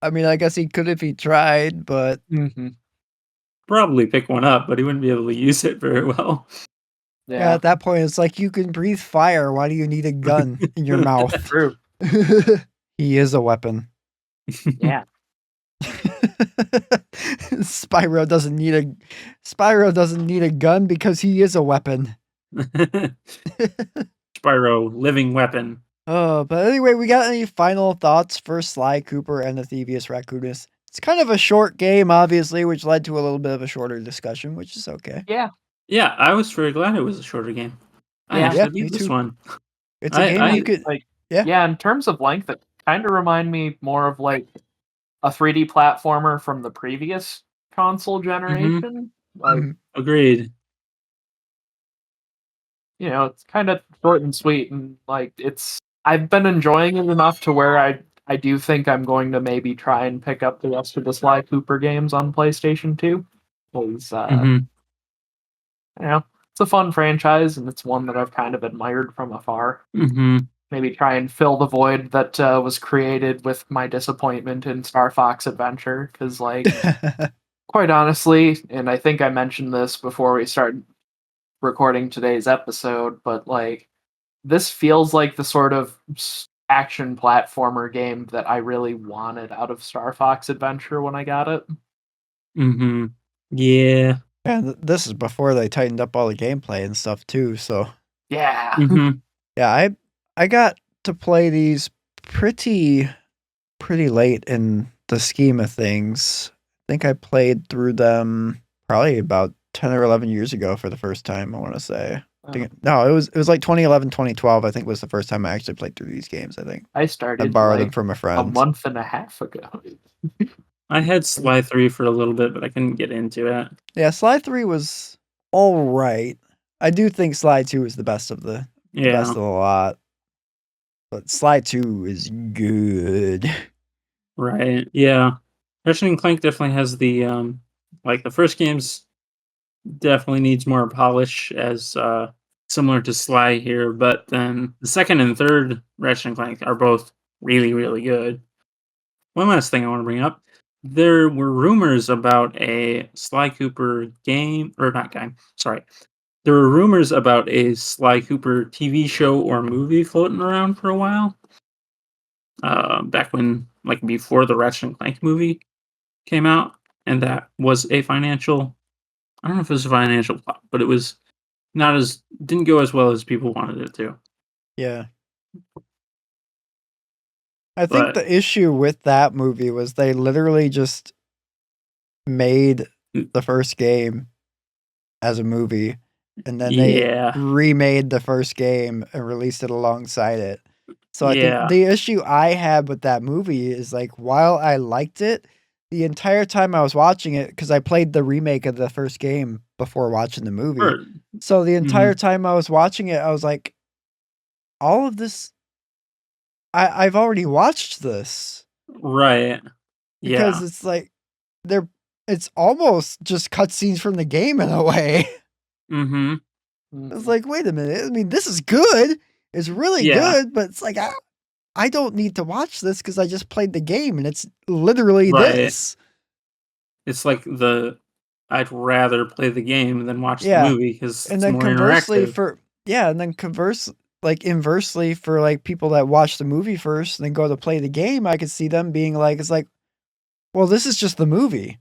I mean, I guess he could if he tried, but Mm-hmm. Probably pick one up, but he wouldn't be able to use it very well. yeah, at that point, it's like you can breathe fire. Why do you need a gun in your mouth? True. He is a weapon. Yeah. Spyro doesn't need a gun because he is a weapon. Spyro, living weapon. Oh, but anyway, we got any final thoughts for Sly Cooper and the Thievius Racoonus? It's kind of a short game, obviously, which led to a little bit of a shorter discussion, which is okay. Yeah. Yeah, I was very glad it was a shorter game. I Yeah. actually Yeah, beat me this too. one. It's a game you could. Like, Yeah. yeah, in terms of length, it kind of remind me more of like a 3D platformer from the previous console generation. Like, Mhm. Agreed. you know, it's kind of short and sweet, and like I've been enjoying it enough to where I do think I'm going to maybe try and pick up the rest of the Sly Cooper games on PlayStation 2. Because Mhm. you know, it's a fun franchise, and it's one that I've kind of admired from afar. Mhm. Maybe try and fill the void that was created with my disappointment in Star Fox Adventure. Because, like, quite honestly, and I think I mentioned this before we started recording today's episode, but like, this feels like the sort of action platformer game that I really wanted out of Star Fox Adventure when I got it. Mhm. Yeah. And this is before they tightened up all the gameplay and stuff too. So Yeah. Mm-hmm. yeah, I got to play these pretty late in the scheme of things. I think I played through them probably about 10 or 11 years ago for the first time, I want to say. No, it was like 2011, 2012, I think was the first time I actually played through these games, I think. I I started borrowed them like from a a friend. month and a half ago. I had Sly 3 for a little bit, but I couldn't get into it. Yeah, Sly 3 was all right. I do think Sly 2 is the best of the Yeah. best of the lot. But Sly 2 is good. Right. Yeah. Ratchet and Clank definitely has the like the first game's definitely needs more polish as similar to Sly here, but then the second and third Ratchet and Clank are both really, really good. One last thing I want to bring up. There were rumors about a Sly Cooper game, or not game, sorry. There were rumors about a Sly Cooper TV show or movie floating around for a while. Back when, like, before the Ratchet and Clank movie came out, and that was a financial. I don't know if it was a financial flop, but it was not as didn't go as well as people wanted it to. Yeah. I think But the issue with that movie was they literally just made the first game as a movie, and then they yeah, remade the first game and released it alongside it. So I think yeah, the issue I had with that movie is like while I liked it, the entire time I was watching it, because I played the remake of the first game before watching the movie. or, So the entire mhm, time I was watching it, I was like, all of this I've already watched this. right, Because yeah, it's like they're it's almost just cutscenes from the game in a way. mm-hmm, It's like, wait a minute. I mean, this is good. It's really yeah, good, but it's like I don't need to watch this because I just played the game and it's literally right. this. It's like I'd rather play the game than watch the Yeah. movie because And it's then more conversely interactive. for yeah, and then inversely for like people that watch the movie first and then go to play the game, I could see them being like, it's like, well, this is just the movie.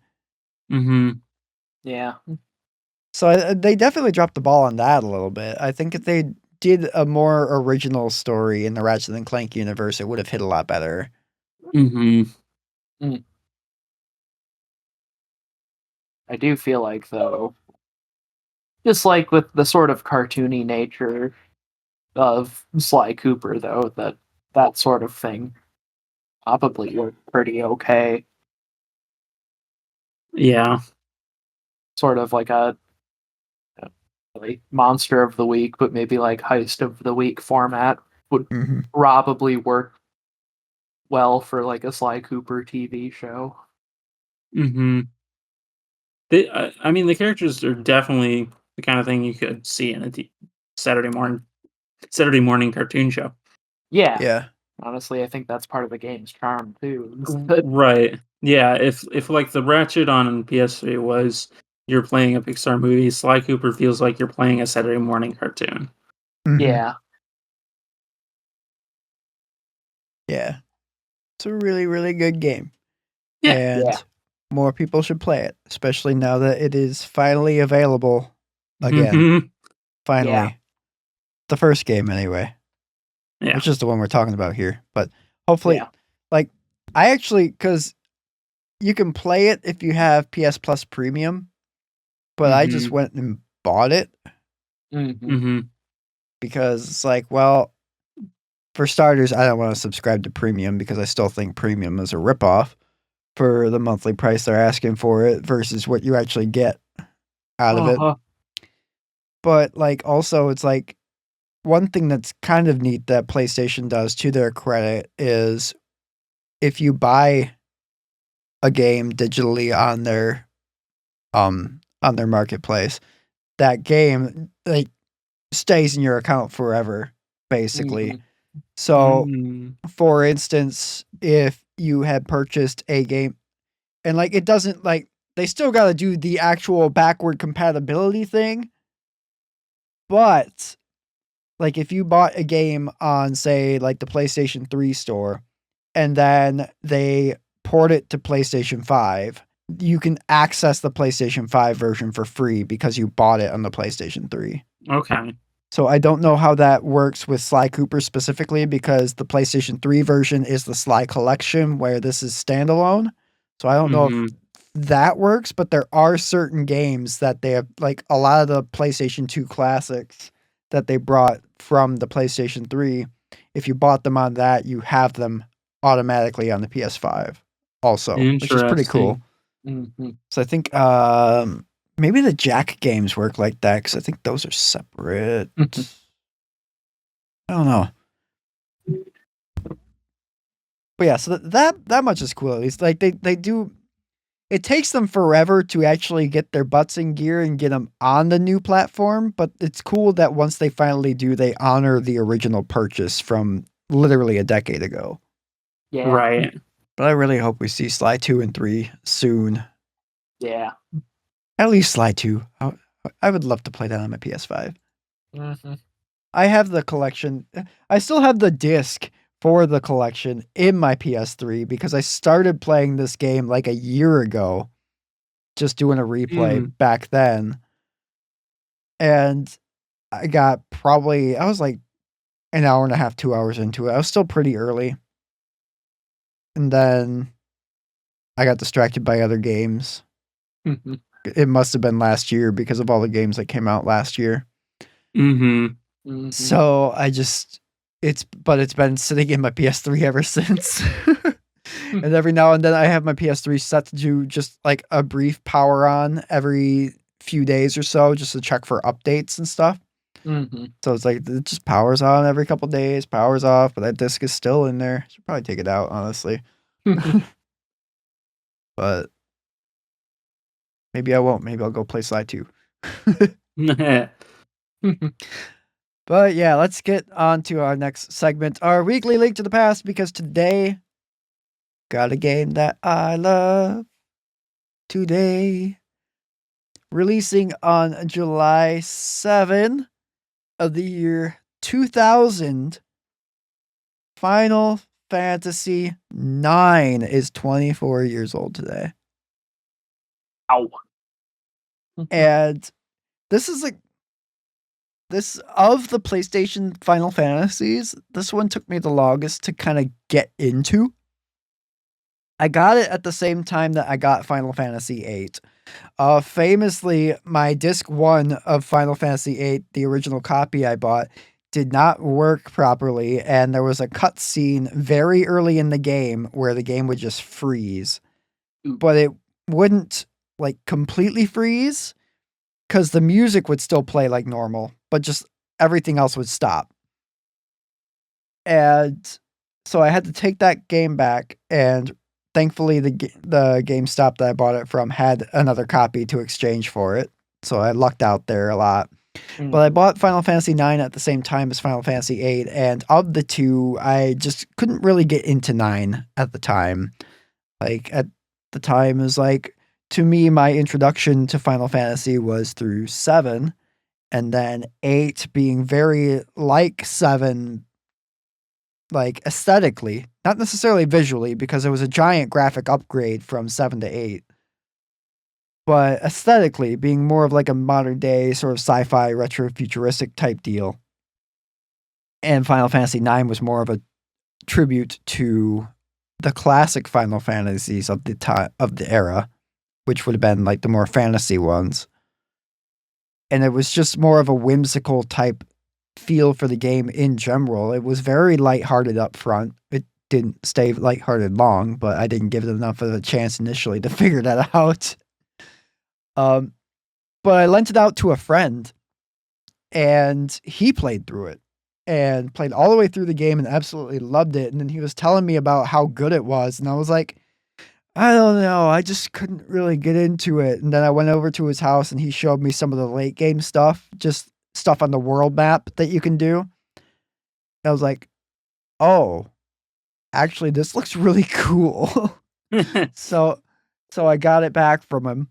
Mm-hmm. Yeah. So they definitely dropped the ball on that a little bit. I think if they did a more original story in the Ratchet and Clank universe, it would have hit a lot better. Mm-hmm. I do feel like though, just like with the sort of cartoony nature of Sly Cooper though, that sort of thing probably worked pretty okay. Yeah. Sort of like a like monster of the week, but maybe like heist of the week format would Mhm. probably work well for like a Sly Cooper TV show. Mm-hmm. I mean, the characters are definitely the kind of thing you could see in a Saturday morning cartoon show. Yeah. Yeah. Honestly, I think that's part of the game's charm too. Right. Yeah. If like the Ratchet on PS3 was you're playing a Pixar movie, Sly Cooper feels like you're playing a Saturday morning cartoon. Mhm. Yeah. Yeah. It's a really, really good game. Yeah. Yeah. And more people should play it, especially now that it is finally available again. Mm-hmm. Finally. Yeah. The first game, anyway, Yeah. which is the one we're talking about here. But hopefully, Yeah. like, I actually, because you can play it if you have PS Plus Premium, but I just Mm-hmm. went and bought it Mm-hmm. Mm-hmm. because it's like, well, for starters, I don't want to subscribe to Premium because I still think Premium is a ripoff for the monthly price they're asking for it versus what you actually get out of it. Uh-huh. But like, also, it's like one thing that's kind of neat that PlayStation does to their credit is if you buy a game digitally on their marketplace, that game like stays in your account forever, basically. Mhm. So, Mm-hmm. for instance, if you had purchased a game and like it doesn't like they still got to do the actual backward compatibility thing, but like if you bought a game on say like the PlayStation 3 store and then they port it to PlayStation 5, you can access the PlayStation 5 version for free because you bought it on the PlayStation 3. Okay. So I don't know how that works with Sly Cooper specifically because the PlayStation 3 version is the Sly Collection where this is standalone. So I don't know if that works, but there are certain games that they have, like a lot of the PlayStation 2 classics that they brought from the PlayStation 3. If you bought them on that, you have them automatically on the PS5 also, which is pretty cool. Mm-hmm. So I think maybe the Jack games work like that because I think those are separate. I don't know. But yeah, so that much is cool at least. Like they do. It takes them forever to actually get their butts in gear and get them on the new platform, but it's cool that once they finally do, they honor the original purchase from literally a decade ago. Yeah. Right. But I really hope we see Sly 2 and 3 soon. Yeah. At least Sly 2. I would love to play that on my PS5. Mm-hmm. I have the collection. I still have the disc for the collection in my PS3 because I started playing this game like a year ago, just doing a replay back then. And I was like an hour and a half, 2 hours into it. I was still pretty early. And then I got distracted by other games. Mm-hmm. It must have been last year because of all the games that came out last year. Mm-hmm. So it's been sitting in my PS3 ever since. And every now and then I have my PS3 set to do just like a brief power on every few days or so just to check for updates and stuff. Mm-hmm. So it's like it just powers on every couple days, powers off, but that disc is still in there. Should probably take it out, honestly. But maybe I won't. Maybe I'll go play Sly 2. But yeah, let's get on to our next segment, our weekly link to the past, because today got a game that I love. Today, releasing on July 7 of the year 2000, Final Fantasy 9 is 24 years old today. Ow. And this is this of the PlayStation Final Fantasies, this one took me the longest to kind of get into. I got it at the same time that I got Final Fantasy VIII. Famously, my disc 1 of Final Fantasy VIII, the original copy I bought, did not work properly, and there was a cutscene very early in the game where the game would just freeze. But it wouldn't like completely freeze because the music would still play like normal, but just everything else would stop. And so I had to take that game back, and thankfully the GameStop that I bought it from had another copy to exchange for it. So I lucked out there a lot. But I bought Final Fantasy 9 at the same time as Final Fantasy 8, and of the two, I just couldn't really get into 9 at the time. Like at the time, it was like, to me, my introduction to Final Fantasy was through 7, and then 8 being very like 7, like aesthetically, not necessarily visually, because it was a giant graphic upgrade from 7 to 8. But aesthetically, being more of like a modern day sort of sci-fi retro futuristic type deal. And Final Fantasy 9 was more of a tribute to the classic Final Fantasies of the era, which would have been like the more fantasy ones. And it was just more of a whimsical type feel for the game in general. It was very lighthearted up front. It didn't stay lighthearted long, but I didn't give it enough of a chance initially to figure that out. But I lent it out to a friend, and he played through it and played all the way through the game and absolutely loved it. And then he was telling me about how good it was, and I was like, I don't know, I just couldn't really get into it. And then I went over to his house, and he showed me some of the late game stuff, just stuff on the world map that you can do. And I was like, oh, actually, this looks really cool. So I got it back from him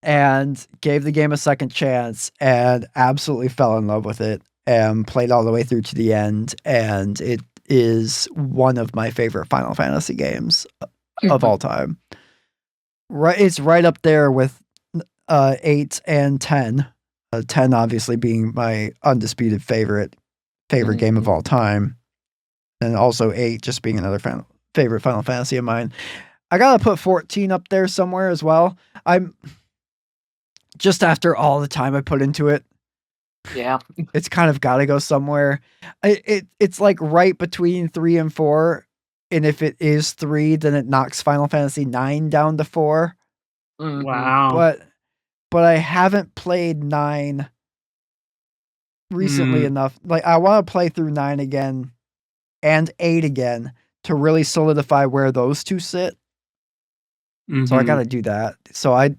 and gave the game a second chance and absolutely fell in love with it and played all the way through to the end. And it is one of my favorite Final Fantasy games of all time. Right, it's right up there with 8 and 10. 10 obviously being my undisputed favorite game of all time, and also 8 just being another favorite Final Fantasy of mine. I gotta put 14 up there somewhere as well. I'm just after all the time I put into it. Yeah. It's kind of gotta go somewhere. It's like right between 3 and 4, and if it is 3, then it knocks Final Fantasy 9 down to 4. Mhm. Wow. But I haven't played 9 recently enough. Like, I want to play through 9 again and 8 again to really solidify where those two sit. So I got to do that. So I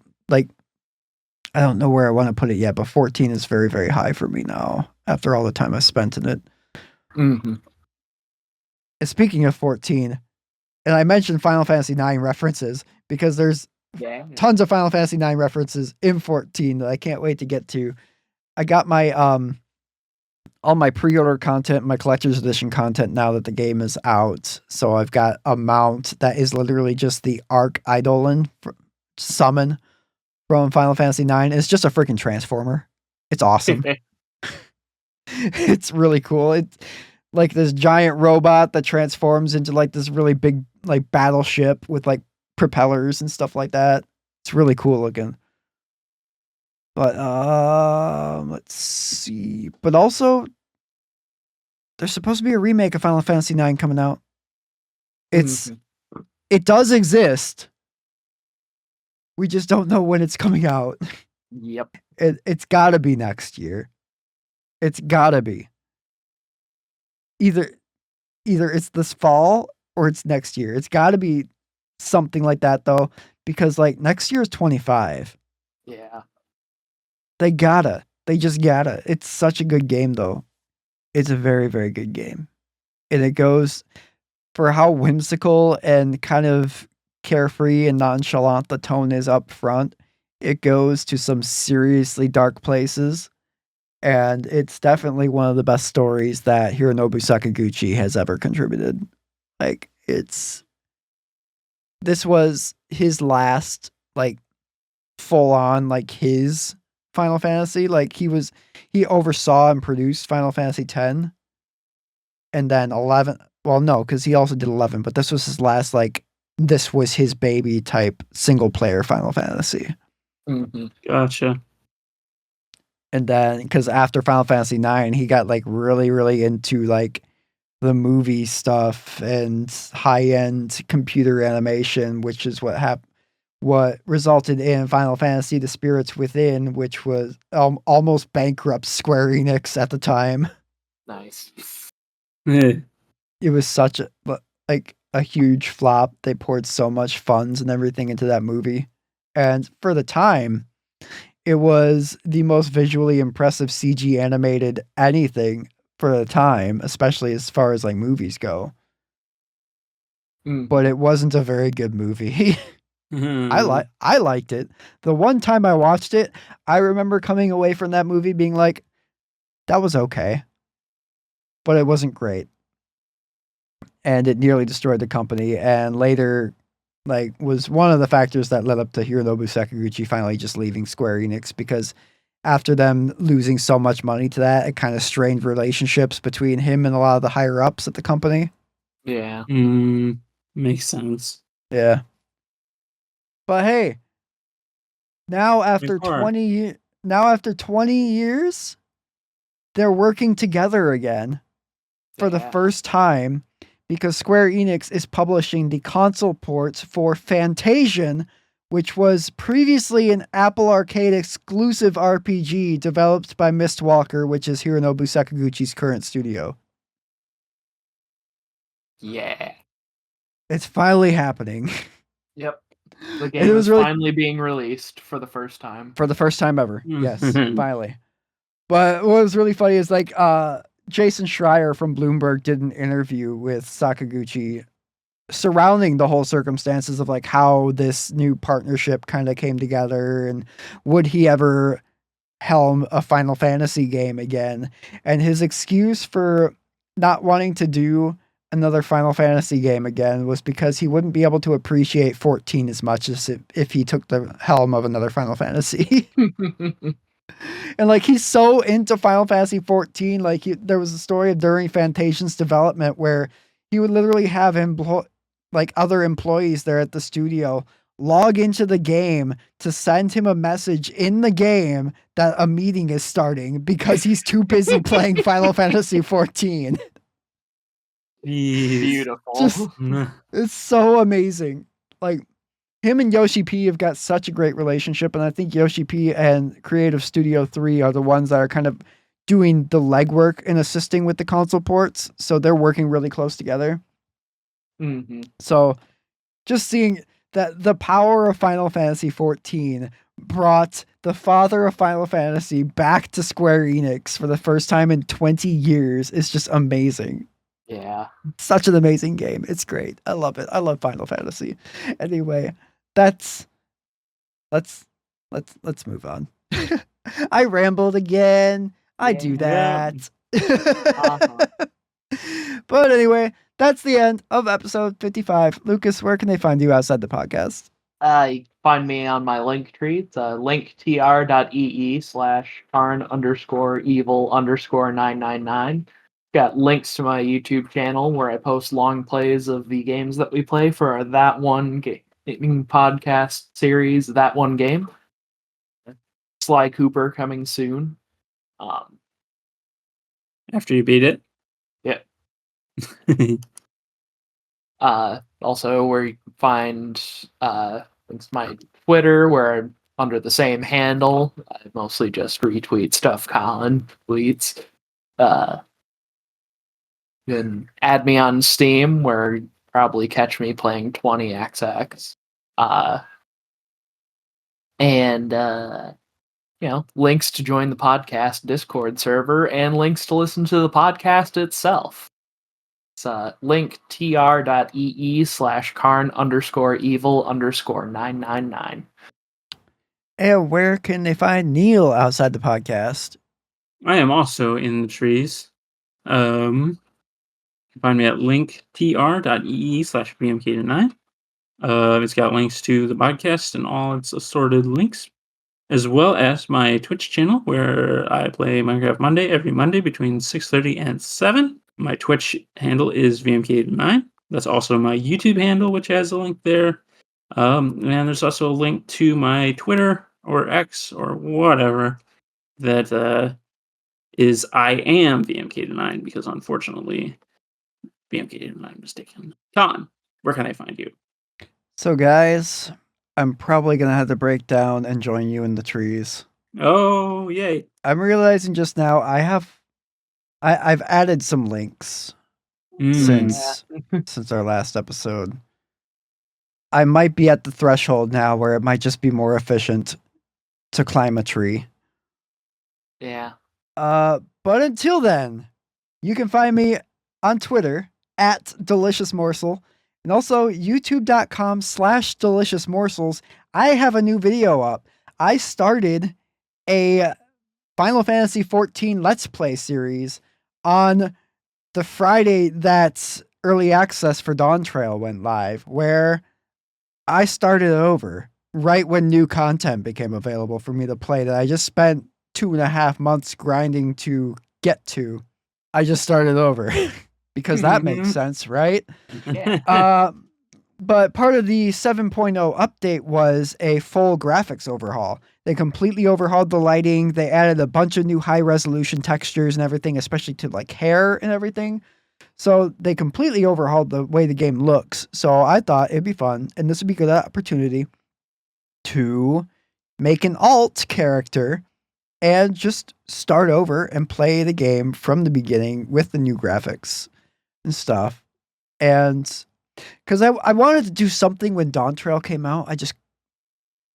don't know where I want to put it yet, but 14 is very, very high for me now after all the time I spent in it. Mm-hmm. And speaking of 14, and I mentioned Final Fantasy 9 references because there's tons of Final Fantasy 9 references in 14 that I can't wait to get to. I got my all my pre-order content, my collector's edition content now that the game is out. So I've got a mount that is literally just the Arc Eidolon summon from Final Fantasy 9. It's just a freaking transformer. It's awesome. It's really cool. It's like this giant robot that transforms into like this really big like battleship with like propellers and stuff like that. It's really cool looking. But let's see. But also there's supposed to be a remake of Final Fantasy 9 coming out. It does exist. We just don't know when it's coming out. Yep. It's got to be next year. It's got to be. Either it's this fall or it's next year. It's got to be something like that though, because like next year is 25. Yeah. They just gotta. It's such a good game though. It's a very, very good game. And it goes for how whimsical and kind of carefree and nonchalant the tone is up front. It goes to some seriously dark places. And it's definitely one of the best stories that Hironobu Sakaguchi has ever contributed. Like, this was his last, like, full on, like, his Final Fantasy. Like, he oversaw and produced Final Fantasy X and then 11. Well, no, because he also did 11, but this was his last, like, this was his baby type single player Final Fantasy. Mm-hmm. Gotcha. And then, because after Final Fantasy IX, he got like really, really into like the movie stuff and high end computer animation, which is what resulted in Final Fantasy: The Spirits Within, which was almost bankrupt Square Enix at the time. Nice. It was such a huge flop. They poured so much funds and everything into that movie, and for the time, it was the most visually impressive CG animated anything for the time, especially as far as like movies go. But it wasn't a very good movie. I liked it. The one time I watched it, I remember coming away from that movie being like, that was okay. But it wasn't great. And it nearly destroyed the company, and later like was one of the factors that led up to Hironobu Sakaguchi finally just leaving Square Enix, because after them losing so much money to that, it kind of strained relationships between him and a lot of the higher ups at the company. Yeah. Makes sense. Yeah. But hey, now after 20 years, they're working together again for the first time, because Square Enix is publishing the console ports for Fantasian, which was previously an Apple Arcade exclusive RPG developed by Mistwalker, which is Hironobu Sakaguchi's current studio. Yeah. It's finally happening. Yep. The game is finally being released for the first time. For the first time ever. Yes, finally. But what was really funny is like Jason Schreier from Bloomberg did an interview with Sakaguchi surrounding the whole circumstances of like how this new partnership kind of came together, and would he ever helm a Final Fantasy game again. And his excuse for not wanting to do another Final Fantasy game again was because he wouldn't be able to appreciate 14 as much as if he took the helm of another Final Fantasy. And like he's so into Final Fantasy 14, like there was a story during Fantasia's development where he would literally have like other employees there at the studio log into the game to send him a message in the game that a meeting is starting because he's too busy playing Final Fantasy 14. Beautiful. Just- It's so amazing. Like him and Yoshi P have got such a great relationship, and I think Yoshi P and Creative Studio 3 are the ones that are kind of doing the legwork and assisting with the console ports, so they're working really close together. Mm-hmm. So just seeing that the power of Final Fantasy 14 brought the father of Final Fantasy back to Square Enix for the first time in 20 years is just amazing. Yeah. Such an amazing game. It's great. I love it. I love Final Fantasy. Anyway, let's move on. I rambled again. I do Yeah. that. Uh-huh. But anyway, that's the end of episode 55. Lucas, where can they find you outside the podcast? You can find me on my link tree. It's linktr.ee/karn_evil_999. Got links to my YouTube channel where I post long plays of the games that we play for that one gaming podcast series, That One Game. Sly Cooper coming soon. After you beat it. Yeah. Also, where you can find links to my Twitter, where I'm under the same handle. I mostly just retweet stuff Colin tweets. You can add me on Steam, where you probably catch me playing 20XX. And links to join the podcast Discord server and links to listen to the podcast itself. It's linktr.ee/karn_evil_999. And where can they find Neil outside the podcast? I am also in the trees. You can find me at linktr.ee/bmk9. It's got links to the podcast and all its assorted links, as well as my Twitch channel where I play Minecraft Monday every Monday between 6:30 and 7. My Twitch handle is VMK9. That's also my YouTube handle, which has a link there. And there's also a link to my Twitter or X or whatever that is I am VMK9 because unfortunately VMK9 was taken. Colin, where can I find you? So guys, I'm probably going to have to break down and join you in the trees. Oh, yay. I'm realizing just now I've added some links since our last episode. I might be at the threshold now where it might just be more efficient to climb a tree. Yeah. But until then, you can find me on Twitter at Delicious Morsel and also youtube.com/Delicious Morsels. I have a new video up. I started a Final Fantasy 14 Let's Play series on the Friday that early access for Dawn Trail went live, where I started over right when new content became available for me to play that I just spent 2.5 months grinding to get to. I just started over because that makes sense, right? Yeah. But part of the 7.0 update was a full graphics overhaul. They completely overhauled the lighting. They added a bunch of new high resolution textures and everything, especially to like hair and everything. So they completely overhauled the way the game looks. So I thought it'd be fun, and this would be a good opportunity to make an alt character and just start over and play the game from the beginning with the new graphics and stuff. And because I wanted to do something when Dawn Trail came out,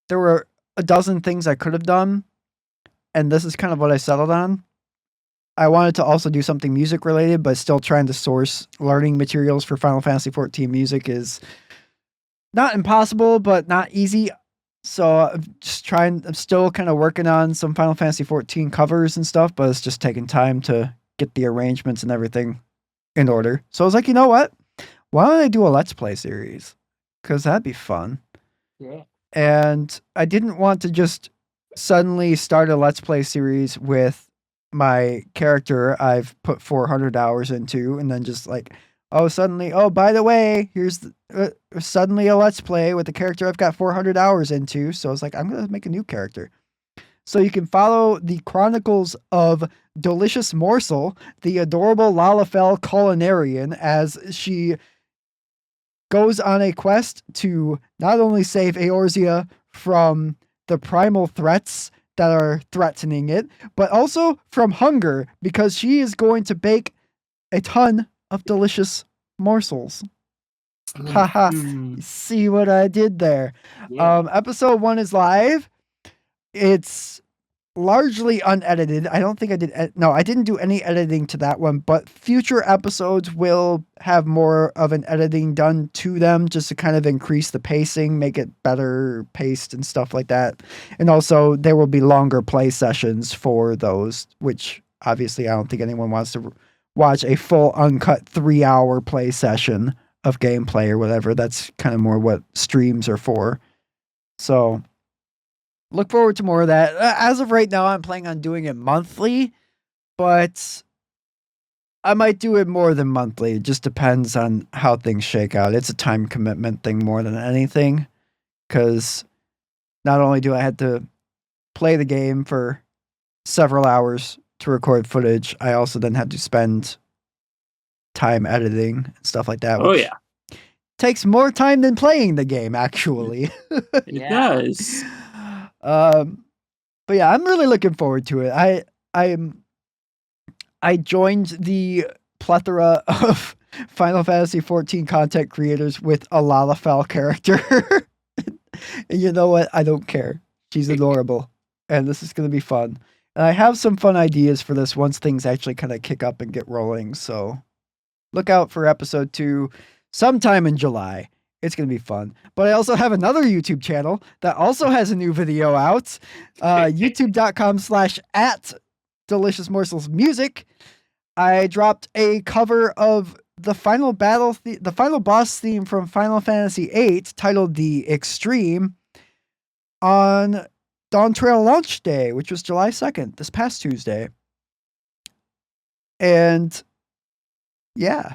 there were a dozen things I could have done, and this is kind of what I settled on. I wanted to also do something music related, but still trying to source learning materials for Final Fantasy 14 music is not impossible, but not easy. So I'm still kind of working on some Final Fantasy 14 covers and stuff, but it's just taking time to get the arrangements and everything in order. So I was like, you know what? Why don't I do a Let's Play series? Because that'd be fun. Yeah. And I didn't want to just suddenly start a Let's Play series with my character I've put 400 hours into, and then just like, suddenly, by the way, here's suddenly a Let's Play with the character I've got 400 hours into. So I was like, I'm going to make a new character. So you can follow the chronicles of Delicious Morsel, the adorable Lalafell culinarian, as she goes on a quest to not only save Eorzea from the primal threats that are threatening it, but also from hunger, because she is going to bake a ton of delicious morsels. Haha, see what I did there. Yeah. Episode 1 is live. It's largely unedited. I don't think I did. I didn't do any editing to that one, but future episodes will have more of an editing done to them just to kind of increase the pacing, make it better paced and stuff like that. And also there will be longer play sessions for those, which obviously I don't think anyone wants to watch a full uncut 3-hour play session of gameplay or whatever. That's kind of more what streams are for. So look forward to more of that. As of right now, I'm planning on doing it monthly, but I might do it more than monthly. It just depends on how things shake out. It's a time commitment thing more than anything, because not only do I have to play the game for several hours to record footage, I also then have to spend time editing and stuff like that. Oh, yeah. Takes more time than playing the game, actually. It does. But yeah, I'm really looking forward to it. I joined the plethora of Final Fantasy XIV content creators with a Lalafell character. And you know what? I don't care. She's adorable. And this is going to be fun. And I have some fun ideas for this once things actually kind of kick up and get rolling. So look out for episode 2 sometime in July. It's going to be fun. But I also have another YouTube channel that also has a new video out. youtube.com/@deliciousmorselsmusic. I dropped a cover of the final boss theme from Final Fantasy VIII, titled The Extreme, on Dawn Trail launch day, which was July 2nd, this past Tuesday. And yeah,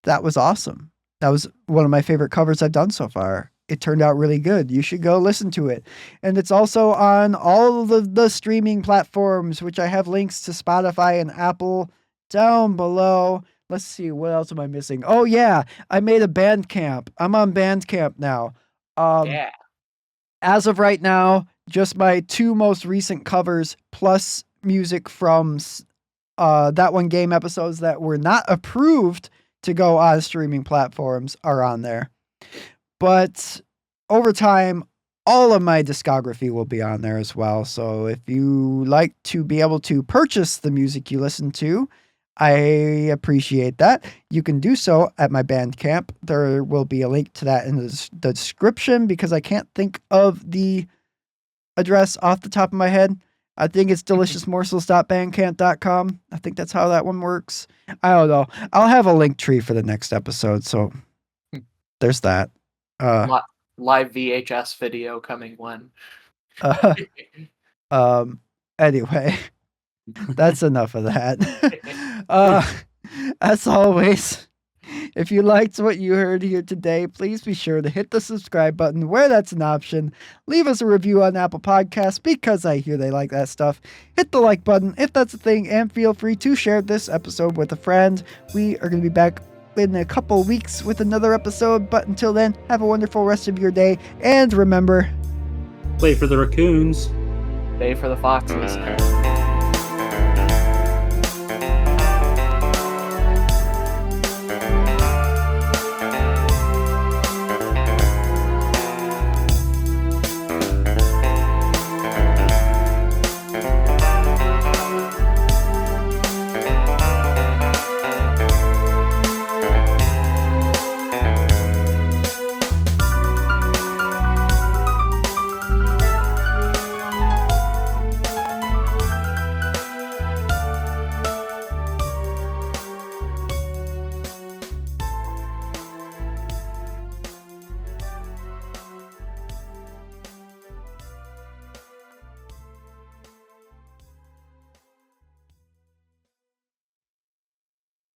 that was awesome. That was one of my favorite covers I've done so far. It turned out really good. You should go listen to it. And it's also on all of the streaming platforms, which I have links to Spotify and Apple down below. Let's see, what else am I missing? Oh yeah, I made a Bandcamp. I'm on Bandcamp now. Yeah. As of right now, just my 2 most recent covers plus music from That One Game episodes that were not approved to go on streaming platforms are on there. But over time, all of my discography will be on there as well. So if you like to be able to purchase the music you listen to, I appreciate that. You can do so at my Bandcamp. There will be a link to that in the description, because I can't think of the address off the top of my head. I think it's deliciousmorsels.bandcamp.com. I think that's how that one works. I don't know. I'll have a link tree for the next episode, so there's that. Live VHS video coming when. Anyway, that's enough of that. As always, if you liked what you heard here today, please be sure to hit the subscribe button where that's an option. Leave us a review on Apple Podcasts, because I hear they like that stuff. Hit the like button if that's a thing, and feel free to share this episode with a friend. We are going to be back in a couple weeks with another episode, but until then, have a wonderful rest of your day, and remember, Play for the raccoons. Play for the foxes.